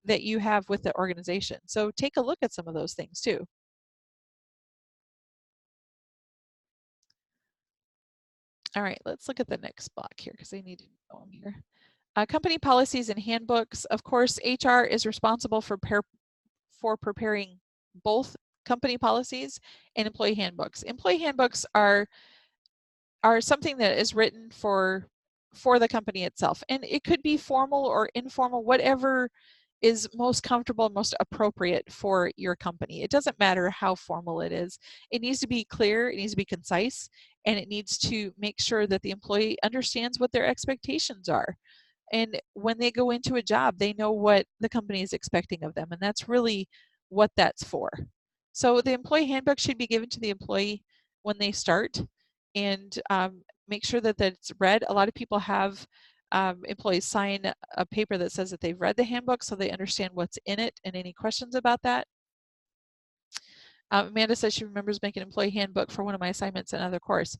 that you have with the organization. So take a look at some of those things too. All right, let's look at the next block here because I need to know them here. Company policies and handbooks. Of course, HR is responsible for preparing both company policies and employee handbooks. Employee handbooks are something that is written for the company itself, and it could be formal or informal, whatever is most comfortable, most appropriate for your company. It doesn't matter how formal it is. It needs to be clear, it needs to be concise, and it needs to make sure that the employee understands what their expectations are. And when they go into a job, they know what the company is expecting of them, and that's really what that's for. So the employee handbook should be given to the employee when they start, and make sure that it's read. A lot of people have employees sign a paper that says that they've read the handbook so they understand what's in it and any questions about that. Amanda says she remembers making an employee handbook for one of my assignments in another course.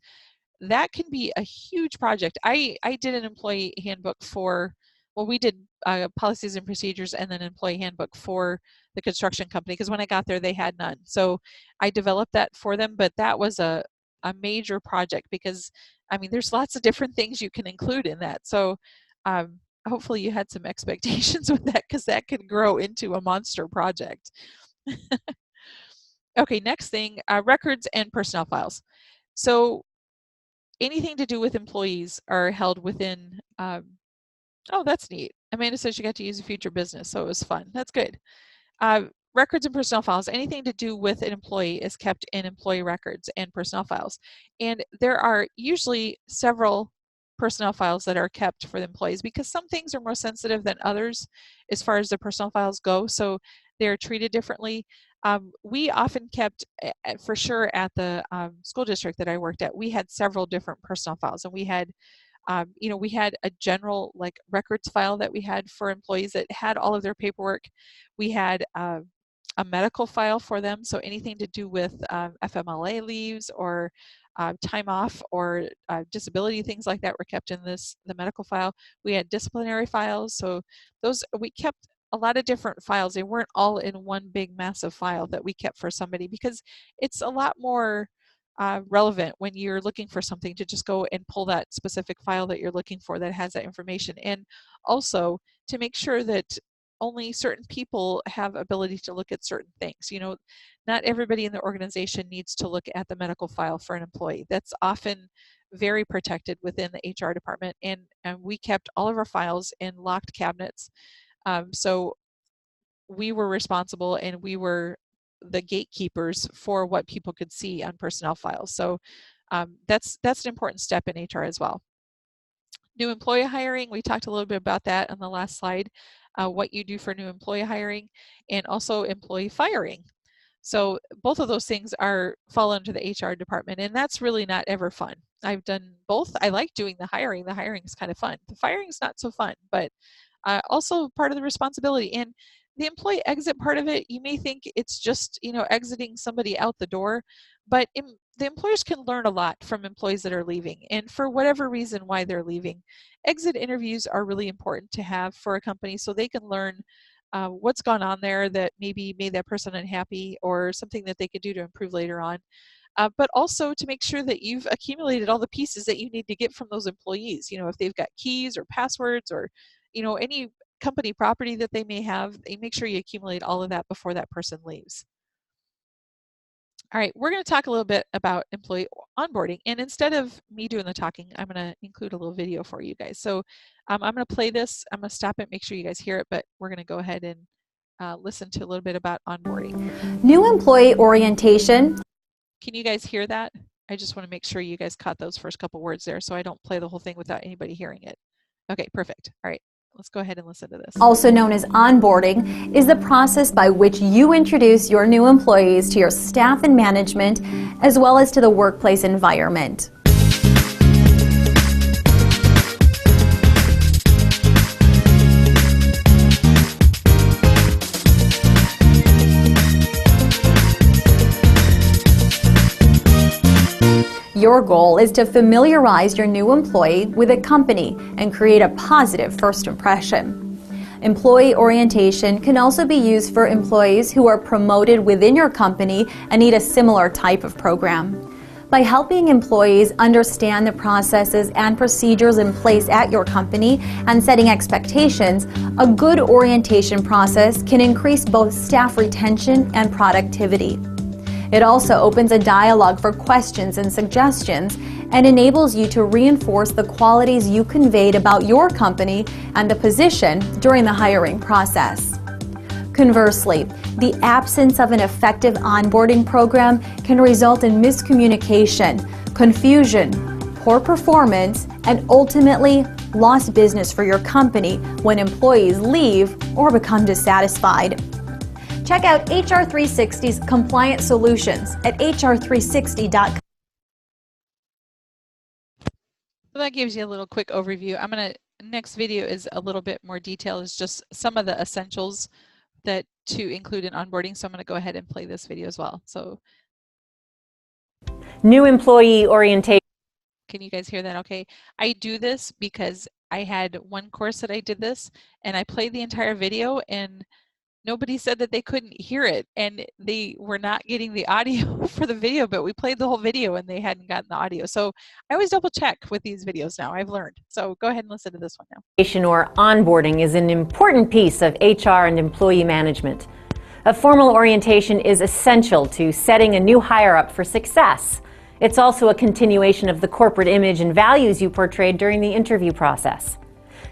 That can be a huge project. I did an employee handbook for, well, we did policies and procedures and then an employee handbook for the construction company, because when I got there, they had none. So I developed that for them, but that was a major project because, I mean, there's lots of different things you can include in that. So hopefully you had some expectations with that, because that could grow into a monster project. Okay, next thing, records and personnel files. So anything to do with employees are held within, oh, that's neat. Amanda says she got to use a future business, so it was fun. That's good. Records and personnel files, anything to do with an employee is kept in employee records and personnel files. And there are usually several personnel files that are kept for the employees, because some things are more sensitive than others as far as the personnel files go. So they're treated differently. We often kept, for sure at the school district that I worked at, we had several different personnel files, and we had we had a general like records file that we had for employees that had all of their paperwork. We had a medical file for them, so anything to do with FMLA leaves or time off or disability, things like that were kept in the medical file. We had disciplinary files, so those we kept a lot of different files. They weren't all in one big massive file that we kept for somebody, because it's a lot more relevant when you're looking for something to just go and pull that specific file that you're looking for that has that information. And also to make sure that only certain people have ability to look at certain things. Not everybody in the organization needs to look at the medical file for an employee. That's often very protected within the HR department, and we kept all of our files in locked cabinets. So we were responsible, and we were the gatekeepers for what people could see on personnel files. So that's an important step in HR as well. New employee hiring, we talked a little bit about that on the last slide, what you do for new employee hiring, and also employee firing. So both of those things fall under the HR department, and that's really not ever fun. I've done both. I like doing the hiring. The hiring is kind of fun. The firing is not so fun, but also part of the responsibility. And the employee exit part of it, you may think it's just exiting somebody out the door, but the employers can learn a lot from employees that are leaving, and for whatever reason why they're leaving. Exit interviews are really important to have for a company, so they can learn what's gone on there that maybe made that person unhappy, or something that they could do to improve later on. But also to make sure that you've accumulated all the pieces that you need to get from those employees. If they've got keys or passwords or any company property that they may have, they make sure you accumulate all of that before that person leaves. All right, we're going to talk a little bit about employee onboarding, and instead of me doing the talking, I'm going to include a little video for you guys. So I'm going to play this. I'm going to stop it, make sure you guys hear it, but we're going to go ahead and listen to a little bit about onboarding. New employee orientation. Can you guys hear that? I just want to make sure you guys caught those first couple words there so I don't play the whole thing without anybody hearing it. Okay, perfect. All right, let's go ahead and listen to this. Also known as onboarding, is the process by which you introduce your new employees to your staff and management, as well as to the workplace environment. Your goal is to familiarize your new employee with a company and create a positive first impression. Employee orientation can also be used for employees who are promoted within your company and need a similar type of program. By helping employees understand the processes and procedures in place at your company and setting expectations, a good orientation process can increase both staff retention and productivity. It also opens a dialogue for questions and suggestions and enables you to reinforce the qualities you conveyed about your company and the position during the hiring process. Conversely, the absence of an effective onboarding program can result in miscommunication, confusion, poor performance, and ultimately lost business for your company when employees leave or become dissatisfied. Check out HR360's compliance solutions at hr360.com. So that gives you a little quick overview. Next video is a little bit more detailed. It's just some of the essentials that to include in onboarding. So I'm going to go ahead and play this video as well. So new employee orientation. Can you guys hear that okay? I do this because I had one course that I did this and I played the entire video and nobody said that they couldn't hear it and they were not getting the audio for the video, but we played the whole video and they hadn't gotten the audio. So I always double check with these videos now. I've learned. So go ahead and listen to this one now. Or onboarding is an important piece of HR and employee management. A formal orientation is essential to setting a new hire up for success. It's also a continuation of the corporate image and values you portrayed during the interview process.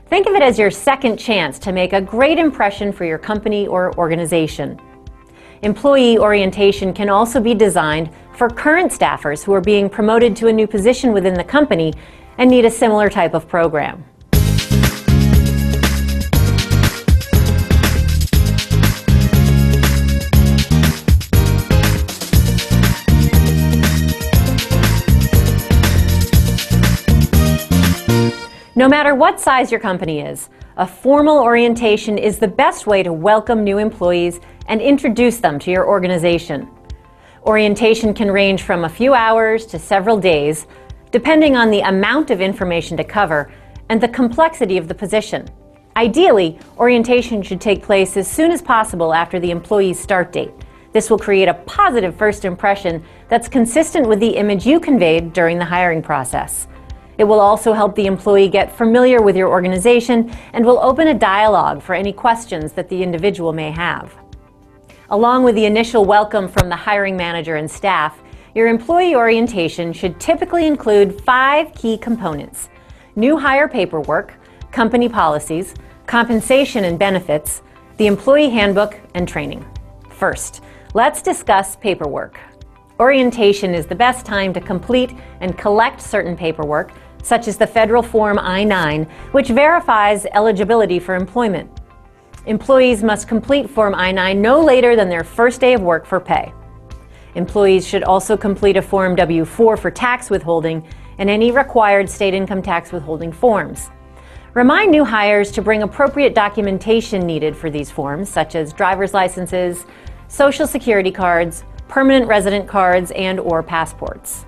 Think of it as your second chance to make a great impression for your company or organization. Employee orientation can also be designed for current staffers who are being promoted to a new position within the company and need a similar type of program. No matter what size your company is, a formal orientation is the best way to welcome new employees and introduce them to your organization. Orientation can range from a few hours to several days, depending on the amount of information to cover and the complexity of the position. Ideally, orientation should take place as soon as possible after the employee's start date. This will create a positive first impression that's consistent with the image you conveyed during the hiring process. It will also help the employee get familiar with your organization and will open a dialogue for any questions that the individual may have. Along with the initial welcome from the hiring manager and staff, your employee orientation should typically include 5 key components: new hire paperwork, company policies, compensation and benefits, the employee handbook, and training. First, let's discuss paperwork. Orientation is the best time to complete and collect certain paperwork, such as the federal Form I-9, which verifies eligibility for employment. Employees must complete Form I-9 no later than their first day of work for pay. Employees should also complete a Form W-4 for tax withholding and any required state income tax withholding forms. Remind new hires to bring appropriate documentation needed for these forms, such as driver's licenses, social security cards, permanent resident cards, and/or passports.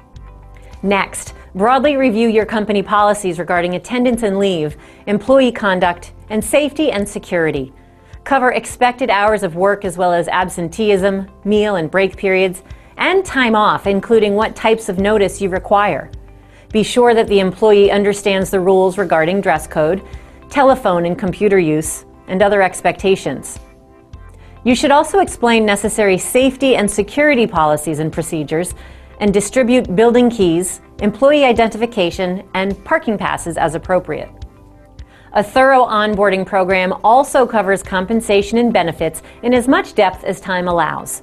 Next, broadly review your company policies regarding attendance and leave, employee conduct, and safety and security. Cover expected hours of work as well as absenteeism, meal and break periods, and time off, including what types of notice you require. Be sure that the employee understands the rules regarding dress code, telephone and computer use, and other expectations. You should also explain necessary safety and security policies and procedures and distribute building keys, employee identification, and parking passes as appropriate. A thorough onboarding program also covers compensation and benefits in as much depth as time allows.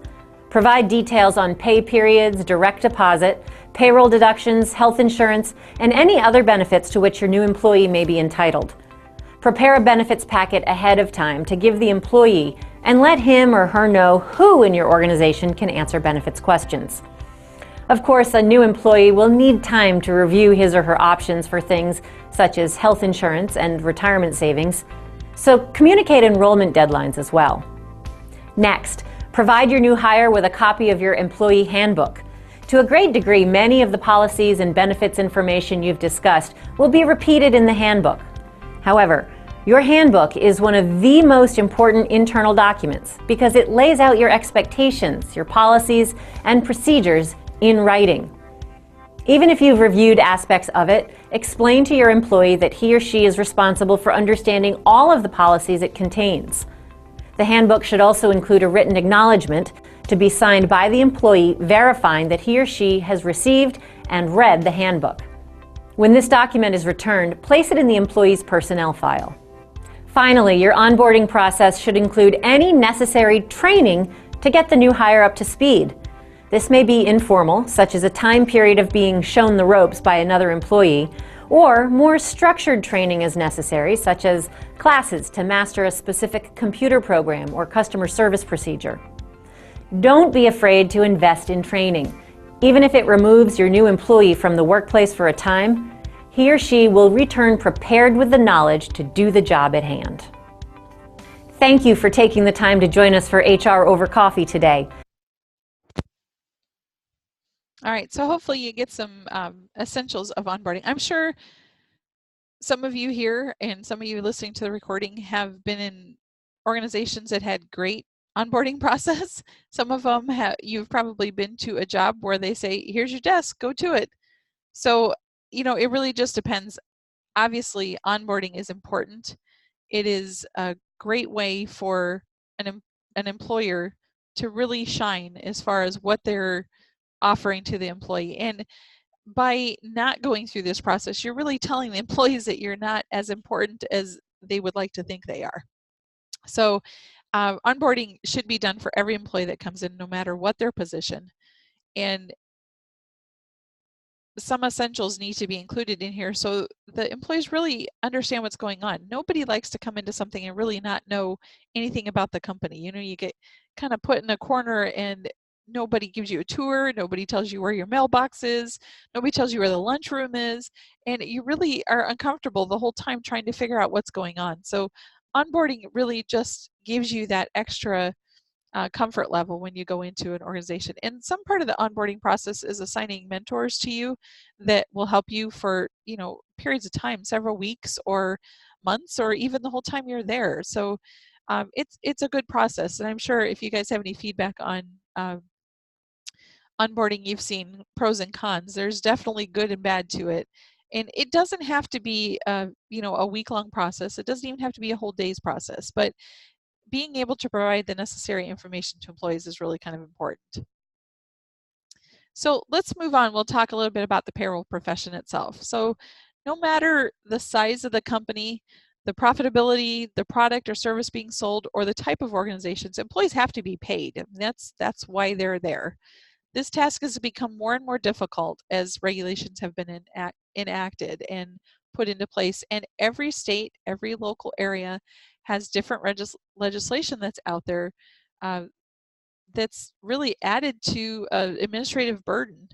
Provide details on pay periods, direct deposit, payroll deductions, health insurance, and any other benefits to which your new employee may be entitled. Prepare a benefits packet ahead of time to give the employee and let him or her know who in your organization can answer benefits questions. Of course, a new employee will need time to review his or her options for things such as health insurance and retirement savings, so communicate enrollment deadlines as well. Next, provide your new hire with a copy of your employee handbook. To a great degree, many of the policies and benefits information you've discussed will be repeated in the handbook. However, your handbook is one of the most important internal documents because it lays out your expectations, your policies, and procedures in writing. Even if you've reviewed aspects of it, explain to your employee that he or she is responsible for understanding all of the policies it contains. The handbook should also include a written acknowledgement to be signed by the employee verifying that he or she has received and read the handbook. When this document is returned, place it in the employee's personnel file. Finally, your onboarding process should include any necessary training to get the new hire up to speed. This may be informal, such as a time period of being shown the ropes by another employee, or more structured training is necessary, such as classes to master a specific computer program or customer service procedure. Don't be afraid to invest in training. Even if it removes your new employee from the workplace for a time, he or she will return prepared with the knowledge to do the job at hand. Thank you for taking the time to join us for HR Over Coffee today. All right, so hopefully you get some essentials of onboarding. I'm sure some of you here and some of you listening to the recording have been in organizations that had great onboarding process. Some of them you've probably been to a job where they say, here's your desk, go to it. So, it really just depends. Obviously, onboarding is important. It is a great way for an employer to really shine as far as what they're offering to the employee. And by not going through this process, you're really telling the employees that you're not as important as they would like to think they are. So onboarding should be done for every employee that comes in, no matter what their position. And some essentials need to be included in here so the employees really understand what's going on. Nobody likes to come into something and really not know anything about the company. You get kind of put in a corner and nobody gives you a tour, nobody tells you where your mailbox is, nobody tells you where the lunchroom is, and you really are uncomfortable the whole time trying to figure out what's going on. So onboarding really just gives you that extra comfort level when you go into an organization. And some part of the onboarding process is assigning mentors to you that will help you for, periods of time, several weeks or months, or even the whole time you're there. So it's a good process. And I'm sure if you guys have any feedback on onboarding, you've seen pros and cons. There's definitely good and bad to it. And it doesn't have to be, a week-long process. It doesn't even have to be a whole day's process. But being able to provide the necessary information to employees is really kind of important. So let's move on. We'll talk a little bit about the payroll profession itself. So no matter the size of the company, the profitability, the product or service being sold, or the type of organizations, employees have to be paid. That's why they're there. This task has become more and more difficult as regulations have been enacted and put into place. And every state, every local area has different legislation that's out there that's really added to an administrative burden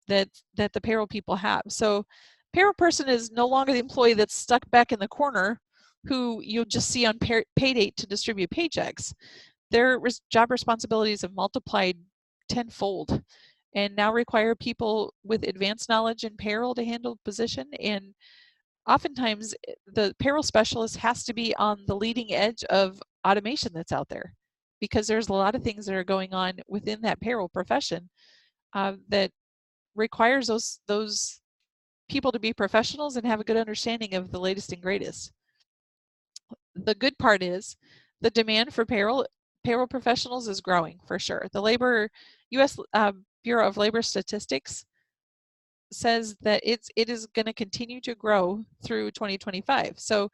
that the payroll people have. So payroll person is no longer the employee that's stuck back in the corner who you'll just see on pay date to distribute paychecks. Their job responsibilities have multiplied tenfold and now require people with advanced knowledge in payroll to handle the position. And oftentimes the payroll specialist has to be on the leading edge of automation that's out there because there's a lot of things that are going on within that payroll profession that requires those people to be professionals and have a good understanding of the latest and greatest. The good part is the demand for payroll professionals is growing for sure. The U.S. Bureau of Labor Statistics says that it is going to continue to grow through 2025. So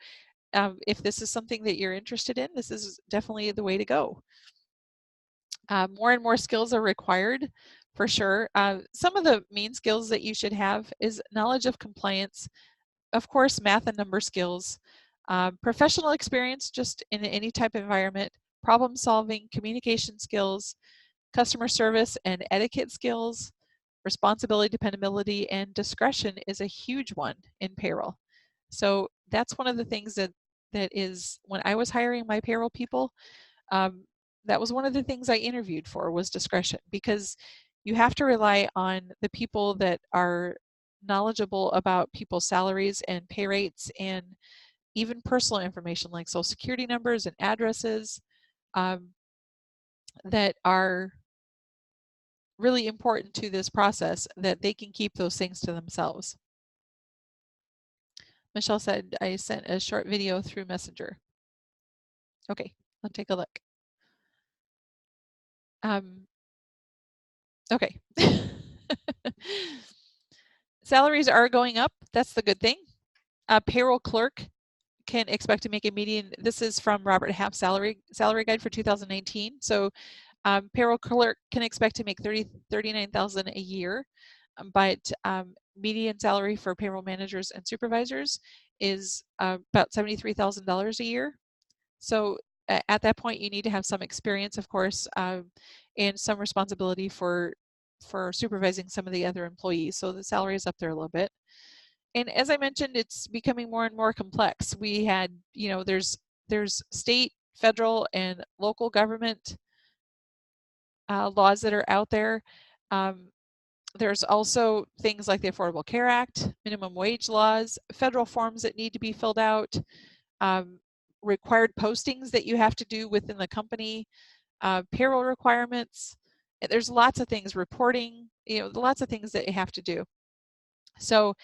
if this is something that you're interested in, this is definitely the way to go. More and more skills are required for sure. Some of the main skills that you should have is knowledge of compliance, of course, math and number skills, professional experience just in any type of environment, problem solving, communication skills, customer service and etiquette skills, responsibility, dependability, and discretion is a huge one in payroll. So that's one of the things that is, when I was hiring my payroll people, that was one of the things I interviewed for, was discretion, because you have to rely on the people that are knowledgeable about people's salaries and pay rates and even personal information like social security numbers and addresses, that are really important to this process, that they can keep those things to themselves. Michelle said, I sent a short video through Messenger. Okay, I'll take a look. Okay. Salaries are going up. That's the good thing. A payroll clerk can expect to make a median. This is from Robert Half salary guide for 2019. So payroll clerk can expect to make $39,000 a year, but median salary for payroll managers and supervisors is about $73,000 a year. So at that point, you need to have some experience, of course, and some responsibility for supervising some of the other employees. So the salary is up there a little bit. And as I mentioned, it's becoming more and more complex. We had, you know, there's state, federal, and local government laws that are out there. There's also things like the Affordable Care Act, minimum wage laws, federal forms that need to be filled out, required postings that you have to do within the company, payroll requirements. There's lots of things, reporting, you know, lots of things that you have to do. So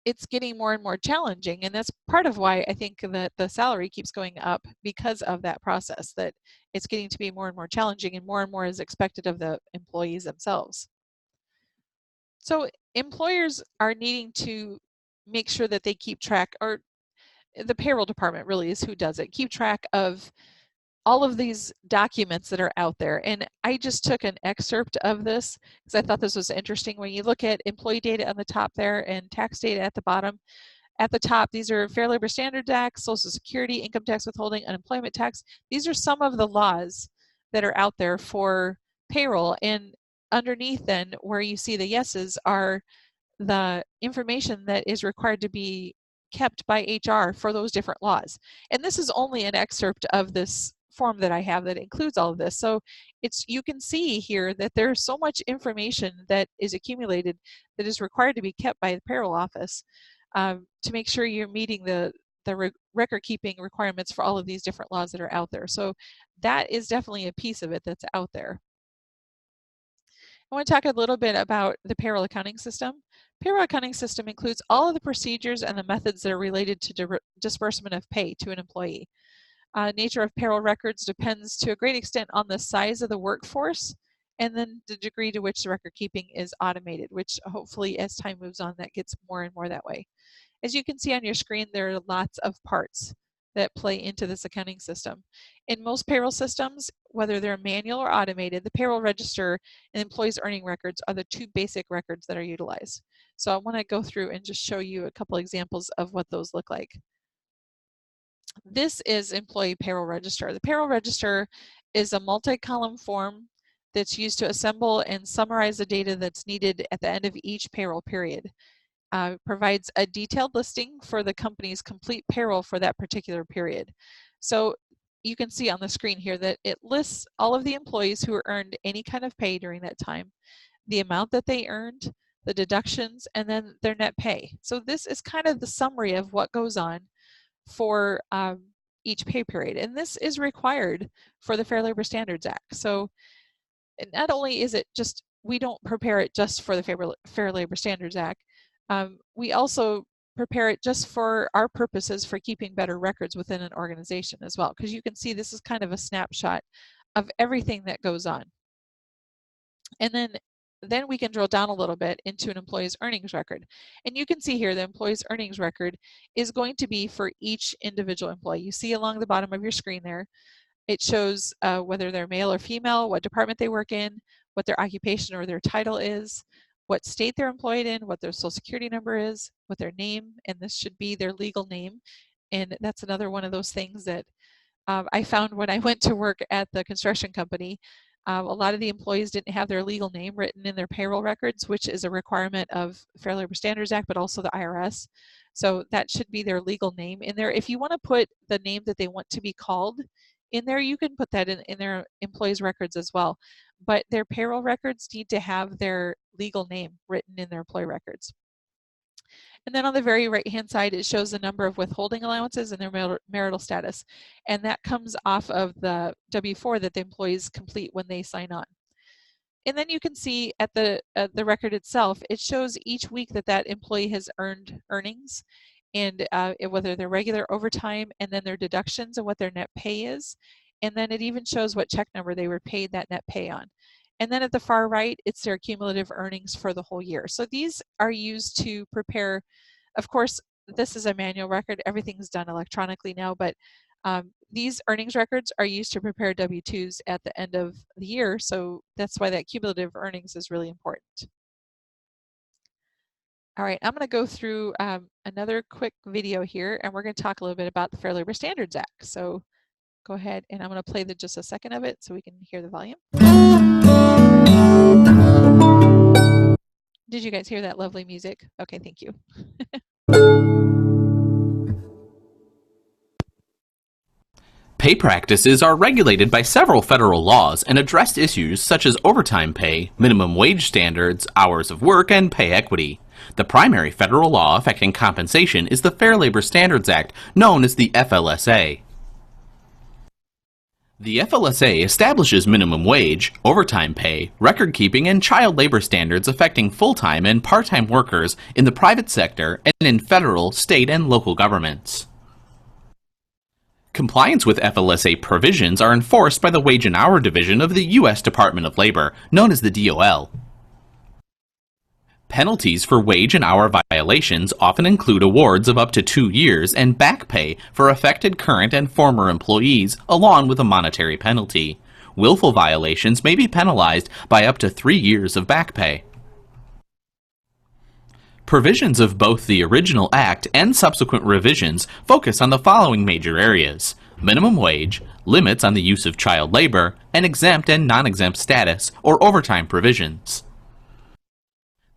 it's getting more and more challenging, and that's part of why I think that the salary keeps going up, because of that process, that it's getting to be more and more challenging, and more is expected of the employees themselves. So employers are needing to make sure that they keep track, or the payroll department really is who does it, keep track of all of these documents that are out there. And I just took an excerpt of this because I thought this was interesting. When you look at employee data on the top there and tax data at the bottom, at the top, these are Fair Labor Standards Act, Social Security, income tax withholding, unemployment tax. These are some of the laws that are out there for payroll. And underneath then, where you see the yeses, are the information that is required to be kept by HR for those different laws. And this is only an excerpt of this form that I have that includes all of this. So it's, you can see here that there's so much information that is accumulated that is required to be kept by the payroll office to make sure you're meeting the record keeping requirements for all of these different laws that are out there. So that is definitely a piece of it that's out there. I want to talk a little bit about the payroll accounting system. Payroll accounting system includes all of the procedures and the methods that are related to disbursement of pay to an employee. Nature of payroll records depends to a great extent on the size of the workforce, and then the degree to which the record keeping is automated, which hopefully as time moves on that gets more and more that way. As you can see on your screen, there are lots of parts that play into this accounting system. In most payroll systems, whether they're manual or automated, the payroll register and employees' earning records are the two basic records that are utilized. So I want to go through and just show you a couple examples of what those look like. This is employee payroll register. The payroll register is a multi-column form that's used to assemble and summarize the data that's needed at the end of each payroll period. Provides a detailed listing for the company's complete payroll for that particular period. So you can see on the screen here that it lists all of the employees who earned any kind of pay during that time, the amount that they earned, the deductions, and then their net pay. So this is kind of the summary of what goes on for each pay period. And this is required for the Fair Labor Standards Act. So not only is it just, we don't prepare it just for the Fair Labor Standards Act, we also prepare it just for our purposes for keeping better records within an organization as well, because you can see this is kind of a snapshot of everything that goes on. And then then we can drill down a little bit into an employee's earnings record. And you can see here the employee's earnings record is going to be for each individual employee. You see along the bottom of your screen there, it shows whether they're male or female, what department they work in, what their occupation or their title is, what state they're employed in, what their social security number is, what their name, and this should be their legal name. And that's another one of those things that I found when I went to work at the construction company. A lot of the employees didn't have their legal name written in their payroll records, which is a requirement of Fair Labor Standards Act, but also the IRS. So that should be their legal name in there. If you want to put the name that they want to be called in there, you can put that in their employees' records as well. But their payroll records need to have their legal name written in their employee records. And then on the very right-hand side, it shows the number of withholding allowances and their marital status. And that comes off of the W-4 that the employees complete when they sign on. And then you can see at the record itself, it shows each week that that employee has earned earnings, and whether they're regular overtime, and then their deductions and what their net pay is. And then it even shows what check number they were paid that net pay on. And then at the far right, it's their cumulative earnings for the whole year. So these are used to prepare, of course, this is a manual record. Everything's done electronically now, but these earnings records are used to prepare W-2s at the end of the year. So that's why that cumulative earnings is really important. All right, I'm going to go through another quick video here, and we're going to talk a little bit about the Fair Labor Standards Act. So go ahead, and I'm going to play just a second of it so we can hear the volume. Did you guys hear that lovely music? Okay, thank you. Pay practices are regulated by several federal laws and address issues such as overtime pay, minimum wage standards, hours of work, and pay equity. The primary federal law affecting compensation is the Fair Labor Standards Act, known as the FLSA. The FLSA establishes minimum wage, overtime pay, record-keeping, and child labor standards affecting full-time and part-time workers in the private sector and in federal, state, and local governments. Compliance with FLSA provisions are enforced by the Wage and Hour Division of the U.S. Department of Labor, known as the DOL. Penalties for wage and hour violations often include awards of up to 2 years and back pay for affected current and former employees, along with a monetary penalty. Willful violations may be penalized by up to 3 years of back pay. Provisions of both the original Act and subsequent revisions focus on the following major areas: minimum wage, limits on the use of child labor, and exempt and non-exempt status or overtime provisions.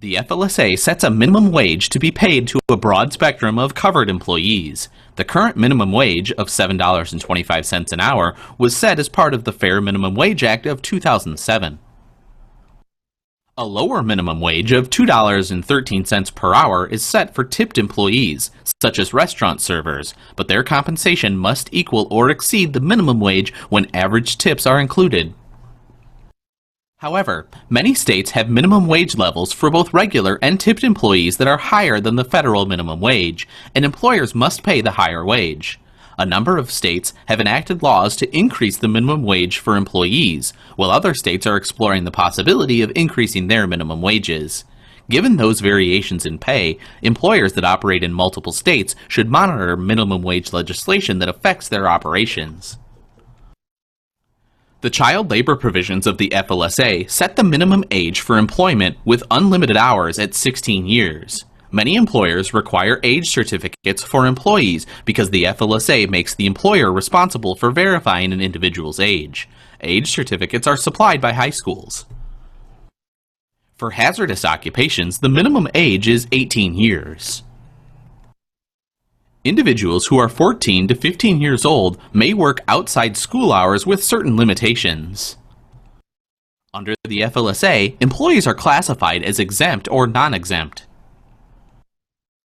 The FLSA sets a minimum wage to be paid to a broad spectrum of covered employees. The current minimum wage of $7.25 an hour was set as part of the Fair Minimum Wage Act of 2007. A lower minimum wage of $2.13 per hour is set for tipped employees, such as restaurant servers, but their compensation must equal or exceed the minimum wage when average tips are included. However, many states have minimum wage levels for both regular and tipped employees that are higher than the federal minimum wage, and employers must pay the higher wage. A number of states have enacted laws to increase the minimum wage for employees, while other states are exploring the possibility of increasing their minimum wages. Given those variations in pay, employers that operate in multiple states should monitor minimum wage legislation that affects their operations. The child labor provisions of the FLSA set the minimum age for employment with unlimited hours at 16 years. Many employers require age certificates for employees because the FLSA makes the employer responsible for verifying an individual's age. Age certificates are supplied by high schools. For hazardous occupations, the minimum age is 18 years. Individuals who are 14 to 15 years old may work outside school hours with certain limitations. Under the FLSA, employees are classified as exempt or non-exempt.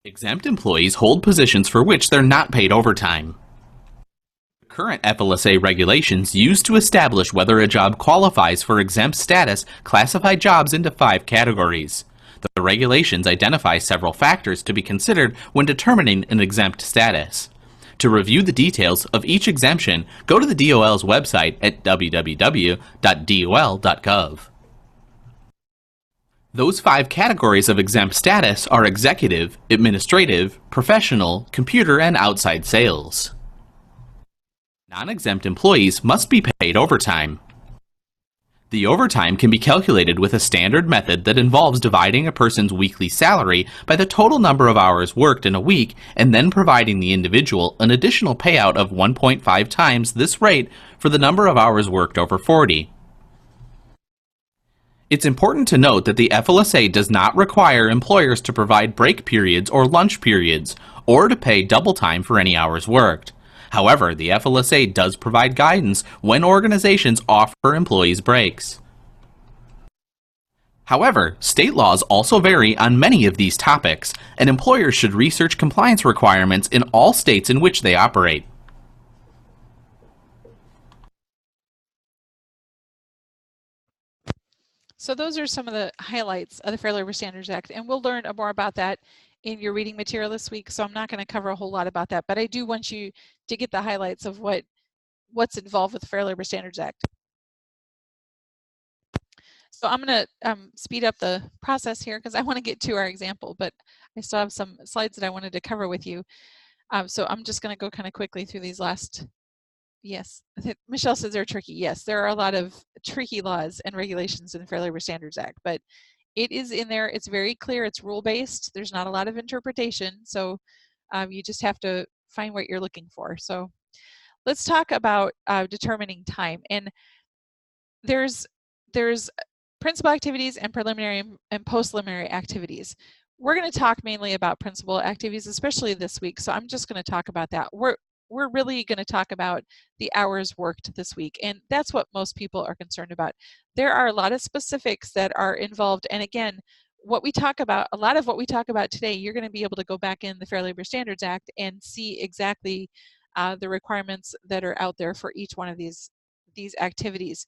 Exempt employees hold positions for which they're not paid overtime. Current FLSA regulations used to establish whether a job qualifies for exempt status classify jobs into 5 categories. The regulations identify several factors to be considered when determining an exempt status. To review the details of each exemption, go to the DOL's website at www.dol.gov. Those 5 categories of exempt status are executive, administrative, professional, computer, and outside sales. Non-exempt employees must be paid overtime. The overtime can be calculated with a standard method that involves dividing a person's weekly salary by the total number of hours worked in a week and then providing the individual an additional payout of 1.5 times this rate for the number of hours worked over 40. It's important to note that the FLSA does not require employers to provide break periods or lunch periods, or to pay double time for any hours worked. However, the FLSA does provide guidance when organizations offer employees breaks. However, state laws also vary on many of these topics, and employers should research compliance requirements in all states in which they operate. So those are some of the highlights of the Fair Labor Standards Act, and we'll learn more about that in your reading material this week, so I'm not going to cover a whole lot about that, but I do want you to get the highlights of what's involved with the Fair Labor Standards Act. So I'm going to speed up the process here because I want to get to our example, but I still have some slides that I wanted to cover with you. So I'm just going to go kind of quickly through these last. Yes, Michelle says they're tricky. Yes, there are a lot of tricky laws and regulations in the Fair Labor Standards Act, but it is in there. It's very clear. It's rule-based. There's not a lot of interpretation, so you just have to find what you're looking for. So let's talk about determining time. And there's principal activities and preliminary and post-preliminary activities. We're going to talk mainly about principal activities, especially this week, so I'm just going to talk about that. We're really going to talk about the hours worked this week, and that's what most people are concerned about. There are a lot of specifics that are involved, and again, what we talk about, a lot of what we talk about today, you're going to be able to go back in the Fair Labor Standards Act and see exactly the requirements that are out there for each one of these activities.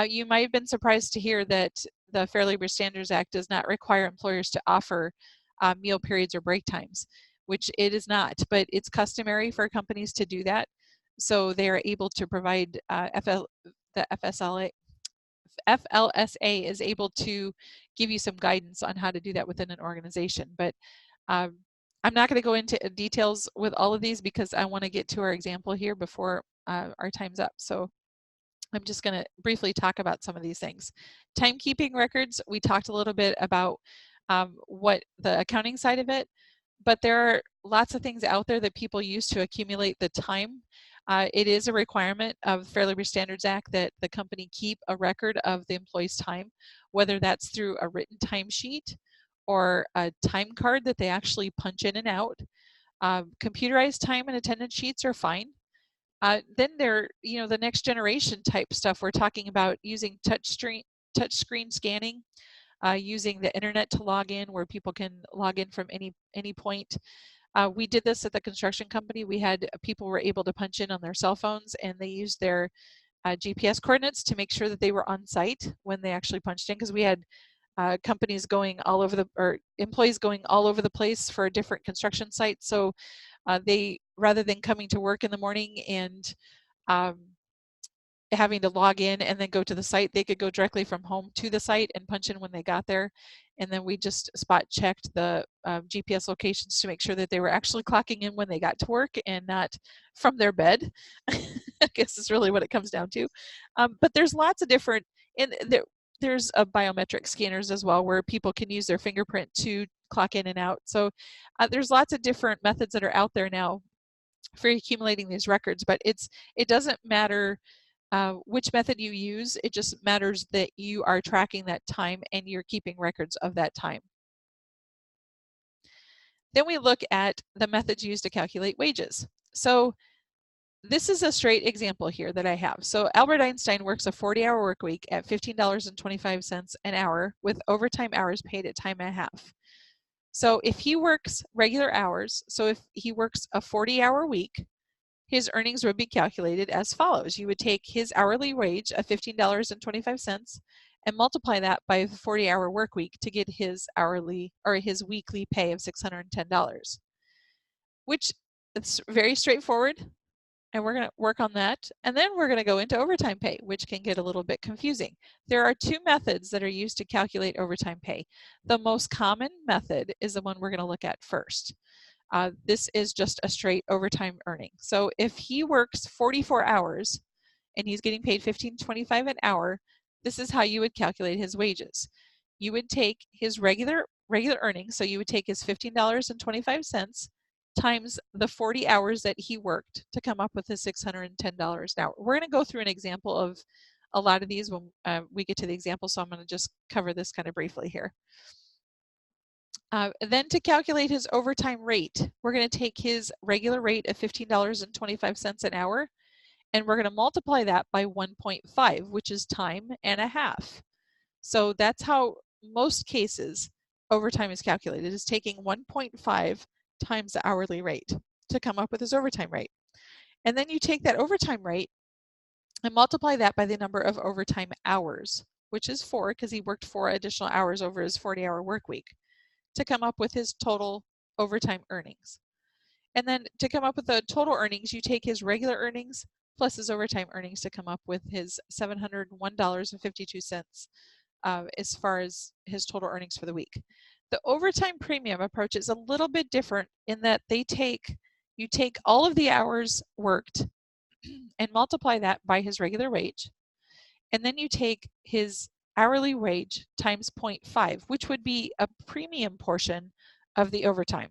You might have been surprised to hear that the Fair Labor Standards Act does not require employers to offer meal periods or break times, which it is not, but it's customary for companies to do that. So they are able to provide the FLSA is able to give you some guidance on how to do that within an organization. But I'm not going to go into details with all of these because I want to get to our example here before our time's up. So I'm just going to briefly talk about some of these things. Timekeeping records, we talked a little bit about what the accounting side of it, but there are lots of things out there that people use to accumulate the time. It is a requirement of the Fair Labor Standards Act that the company keep a record of the employee's time, whether that's through a written timesheet or a time card that they actually punch in and out. Computerized time and attendance sheets are fine. Then the next generation type stuff, we're talking about using touch screen scanning, using the internet to log in, where people can log in from any point. We did this at the construction company. We had people were able to punch in on their cell phones, and they used their GPS coordinates to make sure that they were on site when they actually punched in, because we had companies going all over employees going all over the place for different construction sites. So they, rather than coming to work in the morning and having to log in and then go to the site, they could go directly from home to the site and punch in when they got there. And then we just spot checked the GPS locations to make sure that they were actually clocking in when they got to work and not from their bed. I guess is really what it comes down to. But there's lots of different, and there's biometric scanners as well, where people can use their fingerprint to clock in and out. So there's lots of different methods that are out there now for accumulating these records, but it doesn't matter which method you use. It just matters that you are tracking that time and you're keeping records of that time. Then we look at the methods used to calculate wages. So this is a straight example here that I have. So Albert Einstein works a 40-hour work week at $15.25 an hour with overtime hours paid at time and a half. So if he works regular hours, so if he works a 40-hour week, his earnings would be calculated as follows. You would take his hourly wage of $15.25 and multiply that by the 40-hour work week to get his hourly or his weekly pay of $610, which it's very straightforward. And we're going to work on that. And then we're going to go into overtime pay, which can get a little bit confusing. There are two methods that are used to calculate overtime pay. The most common method is the one we're going to look at first. This is just a straight overtime earning. So if he works 44 hours and he's getting paid $15.25 an hour, this is how you would calculate his wages. You would take his regular earnings, so you would take his $15.25 times the 40 hours that he worked to come up with his $610 an hour. We're going to go through an example of a lot of these when we get to the example, so I'm going to just cover this kind of briefly here. Then to calculate his overtime rate, we're going to take his regular rate of $15.25 an hour, and we're going to multiply that by 1.5, which is time and a half. So that's how most cases overtime is calculated, is taking 1.5 times the hourly rate to come up with his overtime rate. And then you take that overtime rate and multiply that by the number of overtime hours, which is 4 because he worked 4 additional hours over his 40-hour work week, to come up with his total overtime earnings. And then to come up with the total earnings, you take his regular earnings plus his overtime earnings to come up with his $701.52 as far as his total earnings for the week. The overtime premium approach is a little bit different in that you take all of the hours worked and multiply that by his regular wage, and then you take his hourly wage times 0.5, which would be a premium portion of the overtime.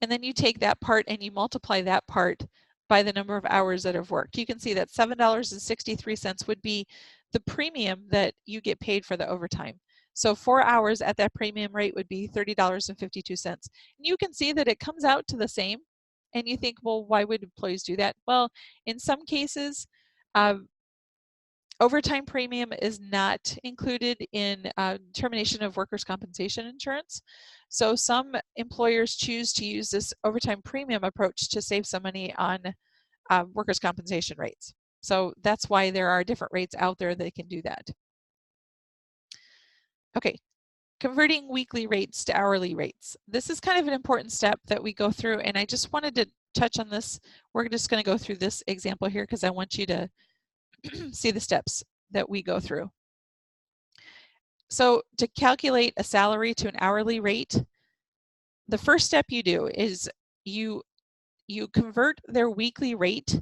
And then you take that part and you multiply that part by the number of hours that have worked. You can see that $7.63 would be the premium that you get paid for the overtime. So 4 hours at that premium rate would be $30.52. And you can see that it comes out to the same. And you think, well, why would employees do that? Well, in some cases, overtime premium is not included in termination of workers' compensation insurance. So some employers choose to use this overtime premium approach to save some money on workers' compensation rates. So that's why there are different rates out there that can do that. Okay, converting weekly rates to hourly rates. This is kind of an important step that we go through, and I just wanted to touch on this. We're just going to go through this example here because I want you to see the steps that we go through. So to calculate a salary to an hourly rate, the first step you do is you convert their weekly rate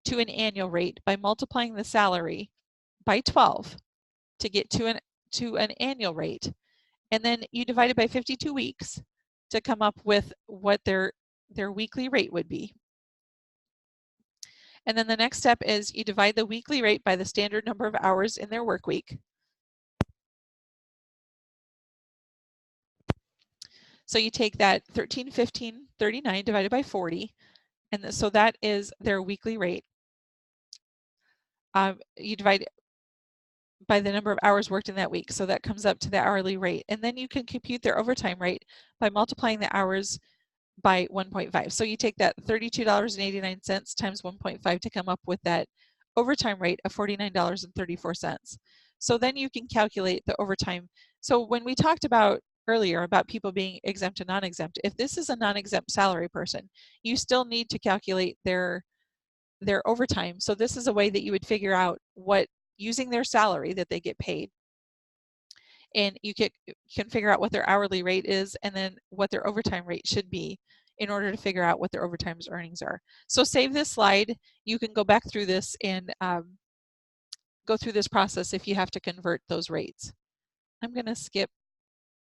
to an annual rate by multiplying the salary by 12 to get to an annual rate. And then you divide it by 52 weeks to come up with what their weekly rate would be. And then the next step is you divide the weekly rate by the standard number of hours in their work week. So you take that 13, 15, 39 divided by 40, and so that is their weekly rate. You divide it by the number of hours worked in that week, so that comes up to the hourly rate. And then you can compute their overtime rate by multiplying the hours by 1.5. So you take that $32.89 times 1.5 to come up with that overtime rate of $49.34. So then you can calculate the overtime. So when we talked about earlier about people being exempt and non-exempt, if this is a non-exempt salary person, you still need to calculate their overtime. So this is a way that you would figure out what, using their salary that they get paid, and you can figure out what their hourly rate is and then what their overtime rate should be in order to figure out what their overtime earnings are. So save this slide. You can go back through this and go through this process if you have to convert those rates. I'm going to skip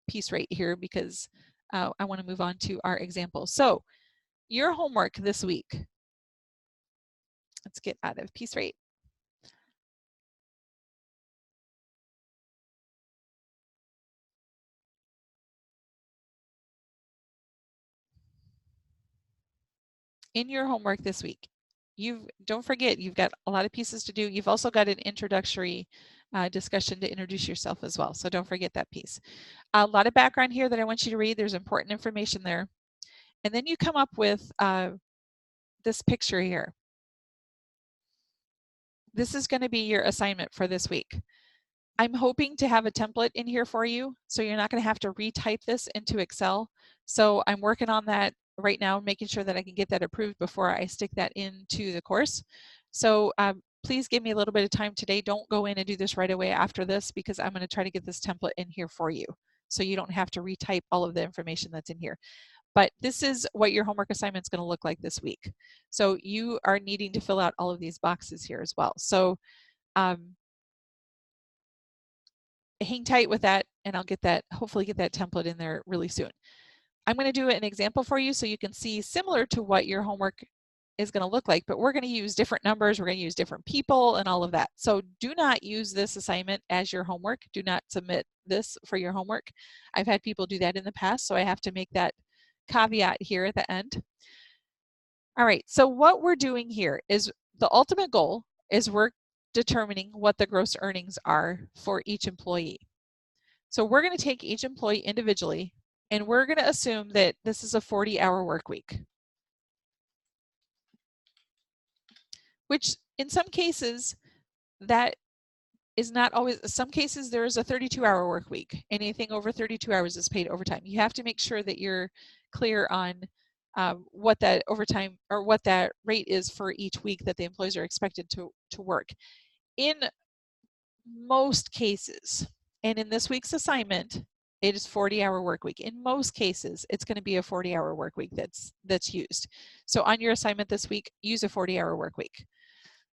piece rate here because I want to move on to our example. So your homework this week, let's get out of piece rate. In your homework this week, don't forget, you've got a lot of pieces to do. You've also got an introductory discussion to introduce yourself as well. So don't forget that piece. A lot of background here that I want you to read. There's important information there. And then you come up with this picture here. This is going to be your assignment for this week. I'm hoping to have a template in here for you, so you're not going to have to retype this into Excel. So I'm working on that. right now, making sure that I can get that approved before I stick that into the course. So please give me a little bit of time today. Don't go in and do this right away after this, because I'm going to try to get this template in here for you, so you don't have to retype all of the information that's in here. But this is what your homework assignment is going to look like this week. So you are needing to fill out all of these boxes here as well. So hang tight with that, and I'll hopefully get that template in there really soon. I'm going to do an example for you so you can see similar to what your homework is going to look like, but we're going to use different numbers, we're going to use different people and all of that. So do not use this assignment as your homework. Do not submit this for your homework. I've had people do that in the past, so I have to make that caveat here at the end. All right, so what we're doing here is the ultimate goal is we're determining what the gross earnings are for each employee. So we're going to take each employee individually, and we're going to assume that this is a 40-hour work week, which in some cases that is not always. Some cases there is a 32-hour work week. Anything over 32 hours is paid overtime. You have to make sure that you're clear on what that overtime or what that rate is for each week that the employees are expected to work. In most cases, and in this week's assignment, it is 40-hour work week. In most cases, it's going to be a 40-hour work week that's used. So on your assignment this week, use a 40-hour work week.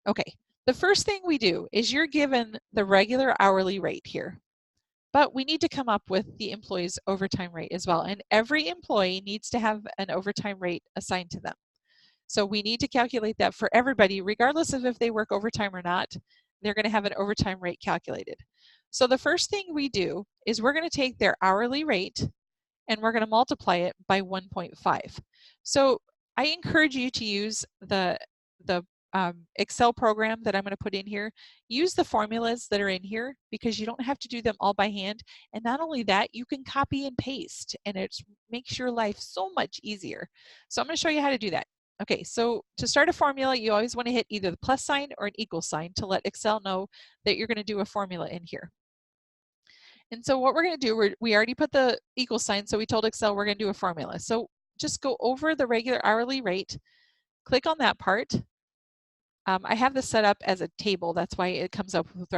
Okay, the first thing we do is you're given the regular hourly rate here, but we need to come up with the employee's overtime rate as well. And every employee needs to have an overtime rate assigned to them. So we need to calculate that for everybody, regardless of if they work overtime or not. They're going to have an overtime rate calculated. So the first thing we do is we're going to take their hourly rate and we're going to multiply it by 1.5. So I encourage you to use the Excel program that I'm going to put in here. Use the formulas that are in here, because you don't have to do them all by hand. And not only that, you can copy and paste, and it makes your life so much easier. So I'm going to show you how to do that. Okay, so to start a formula, you always want to hit either the plus sign or an equal sign to let Excel know that you're going to do a formula in here. And so what we're going to do, we already put the equal sign, so we told Excel we're going to do a formula. So just go over the regular hourly rate, click on that part. I have this set up as a table, that's why it comes up with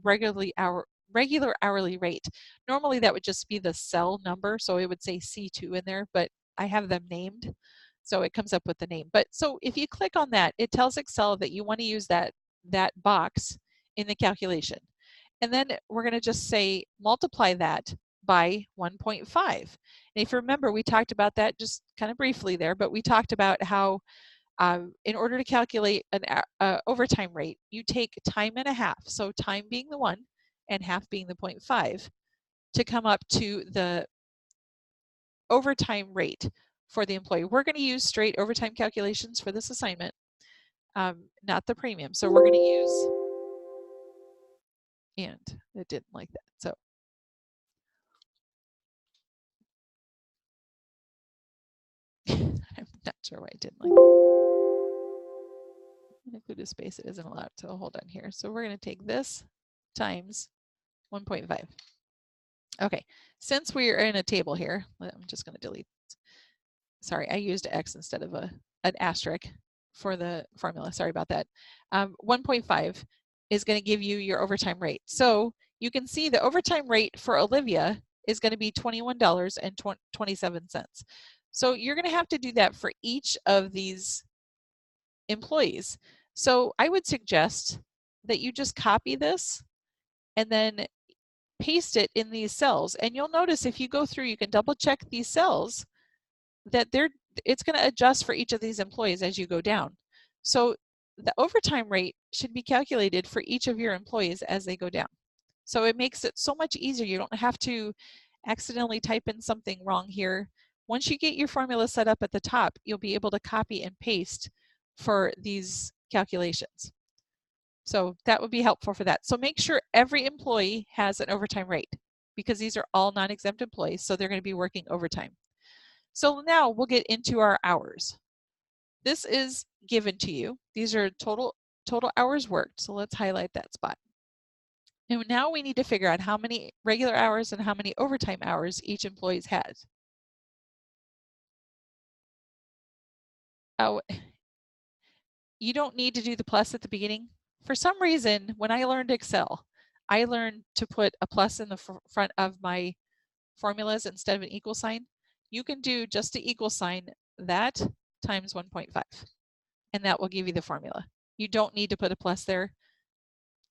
regular hourly rate. Normally that would just be the cell number, so it would say C2 in there, but I have them named, so it comes up with the name. But so if you click on that, it tells Excel that you want to use that box in the calculation. And then we're going to just say multiply that by 1.5. And if you remember, we talked about that just kind of briefly there, but we talked about how in order to calculate an overtime rate, you take time and a half, so time being the 1 and half being the 0.5, to come up to the overtime rate for the employee. We're going to use straight overtime calculations for this assignment, not the premium. So we're going to use, and it didn't like that. So I'm not sure why it didn't like that. Include a space, it isn't allowed, so hold on here. So we're going to take this times 1.5. Okay, since we are in a table here, I'm just going to delete. Sorry, I used X instead of an asterisk for the formula. Sorry about that. 1.5 is going to give you your overtime rate. So you can see the overtime rate for Olivia is going to be $21.27. So you're going to have to do that for each of these employees. So I would suggest that you just copy this and then paste it in these cells. And you'll notice if you go through, you can double check these cells that it's going to adjust for each of these employees as you go down. So the overtime rate should be calculated for each of your employees as they go down. So it makes it so much easier. You don't have to accidentally type in something wrong here. Once you get your formula set up at the top, you'll be able to copy and paste for these calculations. So that would be helpful for that. So make sure every employee has an overtime rate, because these are all non-exempt employees, so they're going to be working overtime. So now we'll get into our hours. This is given to you. These are total hours worked. So let's highlight that spot. And now we need to figure out how many regular hours and how many overtime hours each employee has. you don't need to do the plus at the beginning. For some reason, when I learned Excel, I learned to put a plus in the front of my formulas instead of an equal sign. You can do just the equal sign that times 1.5, and that will give you the formula. You don't need to put a plus there.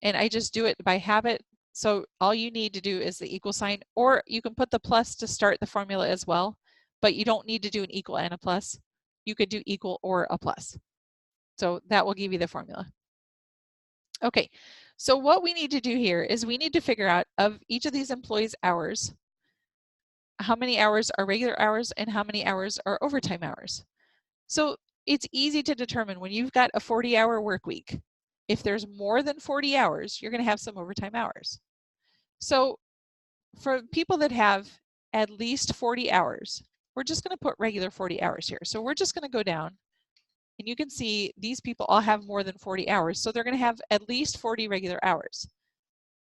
And I just do it by habit. So all you need to do is the equal sign, or you can put the plus to start the formula as well, but you don't need to do an equal and a plus. You could do equal or a plus. So that will give you the formula. Okay, so what we need to do here is we need to figure out of each of these employees' hours, how many hours are regular hours and how many hours are overtime hours. So it's easy to determine when you've got a 40-hour work week. If there's more than 40 hours, you're going to have some overtime hours. So for people that have at least 40 hours, we're just going to put regular 40 hours here. So we're just going to go down, and you can see these people all have more than 40 hours. So they're going to have at least 40 regular hours.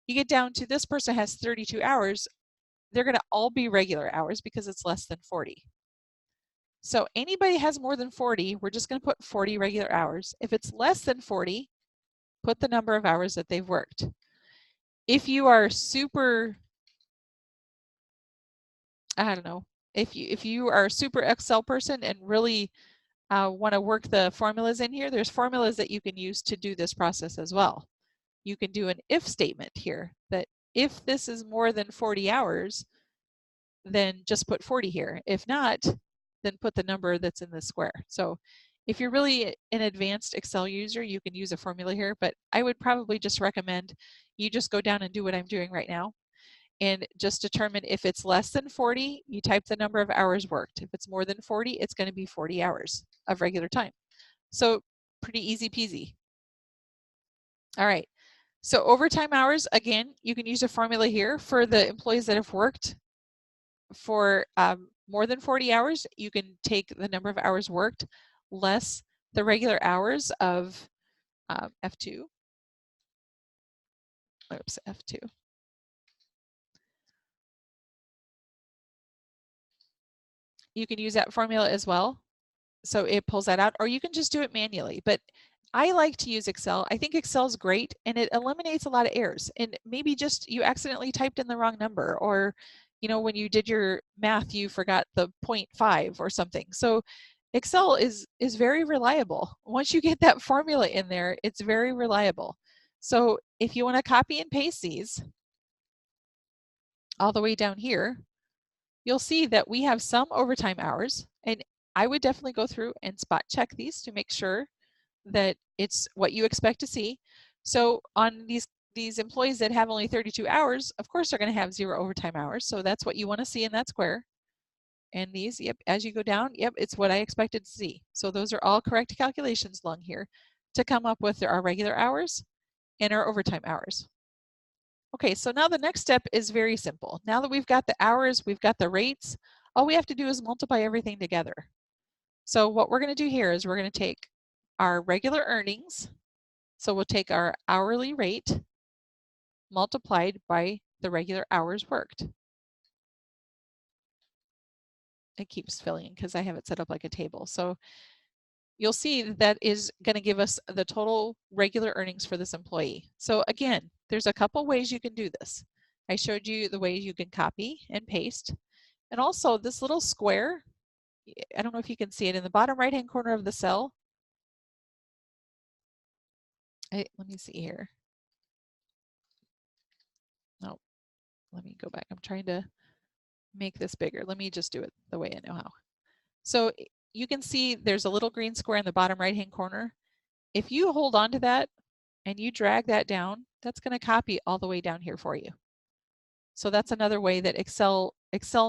You get down to this person has 32 hours. They're going to all be regular hours because it's less than 40. So anybody has more than 40, we're just going to put 40 regular hours. If it's less than 40, put the number of hours that they've worked. If you are super, I don't know, if you are a super Excel person and really want to work the formulas in here, there's formulas that you can use to do this process as well. You can do an if statement here, that if this is more than 40 hours, then just put 40 here. If not, then put the number that's in the square. So if you're really an advanced Excel user, you can use a formula here, but I would probably just recommend you just go down and do what I'm doing right now and just determine if it's less than 40, you type the number of hours worked. If it's more than 40, it's going to be 40 hours of regular time. So pretty easy peasy. All right. So overtime hours, again, you can use a formula here for the employees that have worked for more than 40 hours. You can take the number of hours worked less the regular hours of F2. Oops, F2. You can use that formula as well. So it pulls that out, or you can just do it manually. But I like to use Excel. I think Excel is great and it eliminates a lot of errors. And maybe just you accidentally typed in the wrong number, or when you did your math, you forgot the 0.5 or something. So Excel is very reliable. Once you get that formula in there, it's very reliable. So if you want to copy and paste these all the way down here, you'll see that we have some overtime hours, and I would definitely go through and spot check these to make sure that it's what you expect to see. So on these employees that have only 32 hours, of course they're going to have 0 overtime hours. So that's what you want to see in that square. And these, yep, as you go down, yep, it's what I expected to see. So those are all correct calculations along here to come up with our regular hours and our overtime hours. Okay, so now the next step is very simple. Now that we've got the hours, we've got the rates, all we have to do is multiply everything together. So what we're going to do here is we're going to take our regular earnings, so we'll take our hourly rate multiplied by the regular hours worked. It keeps filling because I have it set up like a table. So you'll see that is going to give us the total regular earnings for this employee. So again, there's a couple ways you can do this. I showed you the way you can copy and paste. And also this little square, I don't know if you can see it in the bottom right hand corner of the cell. Let me see here. No, let me go back. I'm trying to make this bigger. Let me just do it the way I know how. So you can see there's a little green square in the bottom right hand corner. If you hold on to that and you drag that down, that's going to copy all the way down here for you. So that's another way that Excel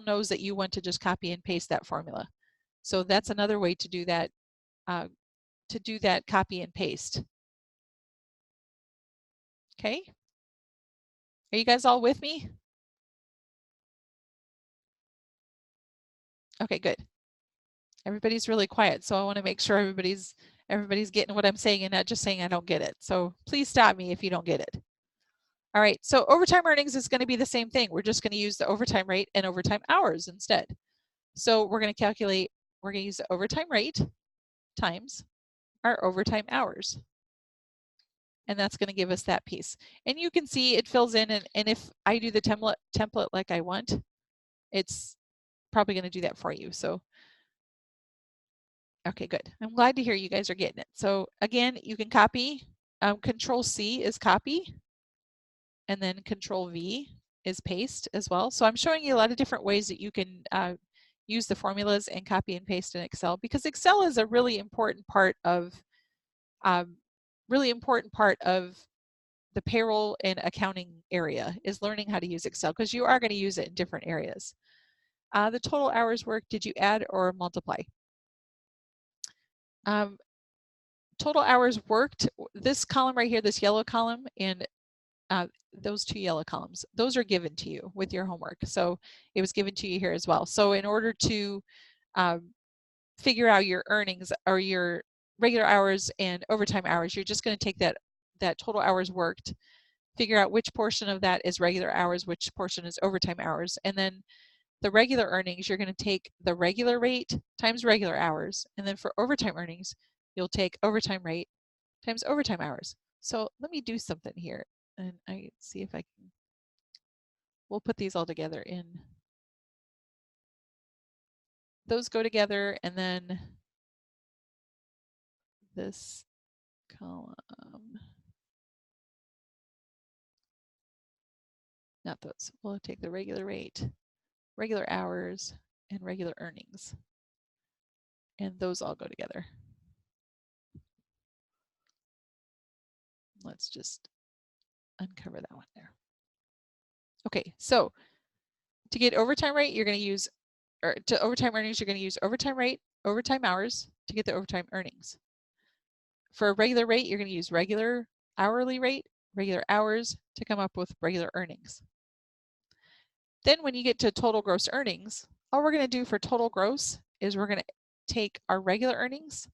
knows that you want to just copy and paste that formula. So that's another way to do that copy and paste. Okay, are you guys all with me? Okay, good. Everybody's really quiet, so I want to make sure everybody's getting what I'm saying and not just saying I don't get it. So please stop me if you don't get it. All right, so overtime earnings is going to be the same thing. We're just going to use the overtime rate and overtime hours instead. So we're going to use the overtime rate times our overtime hours. And that's going to give us that piece. And you can see it fills in, and if I do the template like I want, it's probably going to do that for you. So, okay, good. I'm glad to hear you guys are getting it. So again, you can copy. Control C is copy, and then Control V is paste as well. So I'm showing you a lot of different ways that you can use the formulas and copy and paste in Excel, because Excel is a really important part of the payroll and accounting area, is learning how to use Excel, because you are going to use it in different areas. The total hours worked, did you add or multiply? Total hours worked, this column right here, this yellow column, and those two yellow columns, those are given to you with your homework. So it was given to you here as well. So in order to figure out your earnings or your regular hours and overtime hours, you're just going to take that total hours worked, figure out which portion of that is regular hours, which portion is overtime hours, and then the regular earnings, you're going to take the regular rate times regular hours, and then for overtime earnings, you'll take overtime rate times overtime hours. So let me do something here, and I see if I can, we'll put these all together in, those go together, and then this column, not those, we'll take the regular rate, regular hours, and regular earnings, and those all go together. Let's just uncover that one there. Okay, so to get overtime rate, you're going to use, or to overtime earnings, you're going to use overtime rate, overtime hours to get the overtime earnings. For a regular rate, you're going to use regular hourly rate, regular hours to come up with regular earnings. Then when you get to total gross earnings, all we're going to do for total gross is we're going to take our regular earnings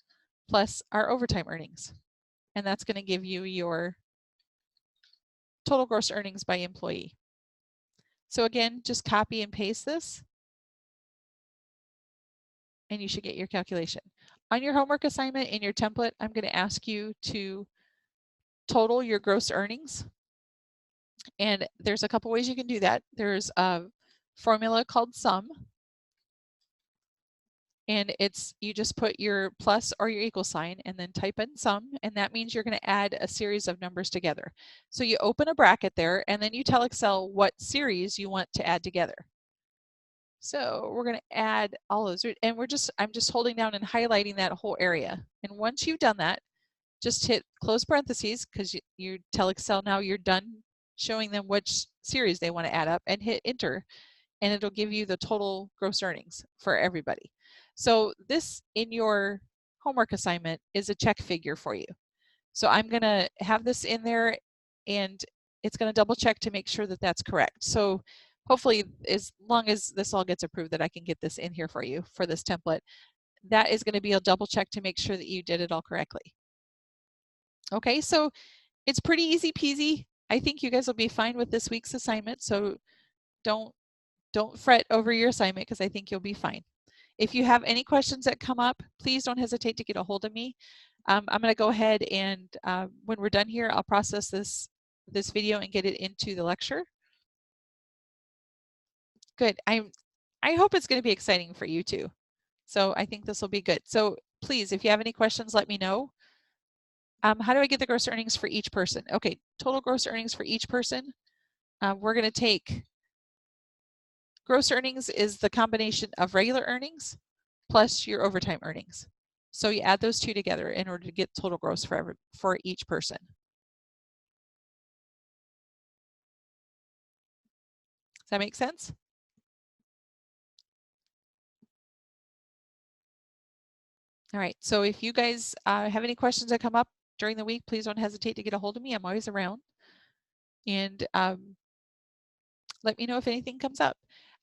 plus our overtime earnings. And that's going to give you your total gross earnings by employee. So again, just copy and paste this, and you should get your calculation. On your homework assignment in your template, I'm going to ask you to total your gross earnings. And there's a couple ways you can do that. There's a formula called sum. And it's, you just put your plus or your equal sign and then type in sum, and that means you're going to add a series of numbers together. So you open a bracket there, and then you tell Excel what series you want to add together. So we're going to add all those, and I'm just holding down and highlighting that whole area. And once you've done that, just hit close parentheses, because you tell Excel now you're done showing them which series they want to add up, and hit enter, and it'll give you the total gross earnings for everybody. So this in your homework assignment is a check figure for you. So I'm going to have this in there, and it's going to double check to make sure that that's correct. So hopefully, as long as this all gets approved, that I can get this in here for you for this template. That is going to be a double check to make sure that you did it all correctly. Okay, so it's pretty easy peasy. I think you guys will be fine with this week's assignment. So don't fret over your assignment, because I think you'll be fine. If you have any questions that come up, please don't hesitate to get a hold of me. I'm going to go ahead and when we're done here, I'll process this video and get it into the lecture. Good. I hope it's going to be exciting for you too. So I think this will be good. So please, if you have any questions, let me know. How do I get the gross earnings for each person? Okay, total gross earnings for each person. We're going to take gross earnings is the combination of regular earnings plus your overtime earnings. So you add those two together in order to get total gross for each person. Does that make sense? All right, so if you guys have any questions that come up during the week, please don't hesitate to get a hold of me. I'm always around. And let me know if anything comes up.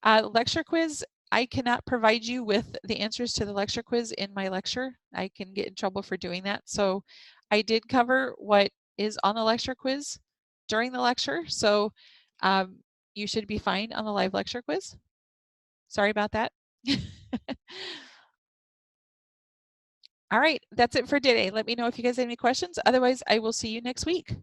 Lecture quiz, I cannot provide you with the answers to the lecture quiz in my lecture. I can get in trouble for doing that. So I did cover what is on the lecture quiz during the lecture. So you should be fine on the live lecture quiz. Sorry about that. All right, that's it for today. Let me know if you guys have any questions. Otherwise, I will see you next week.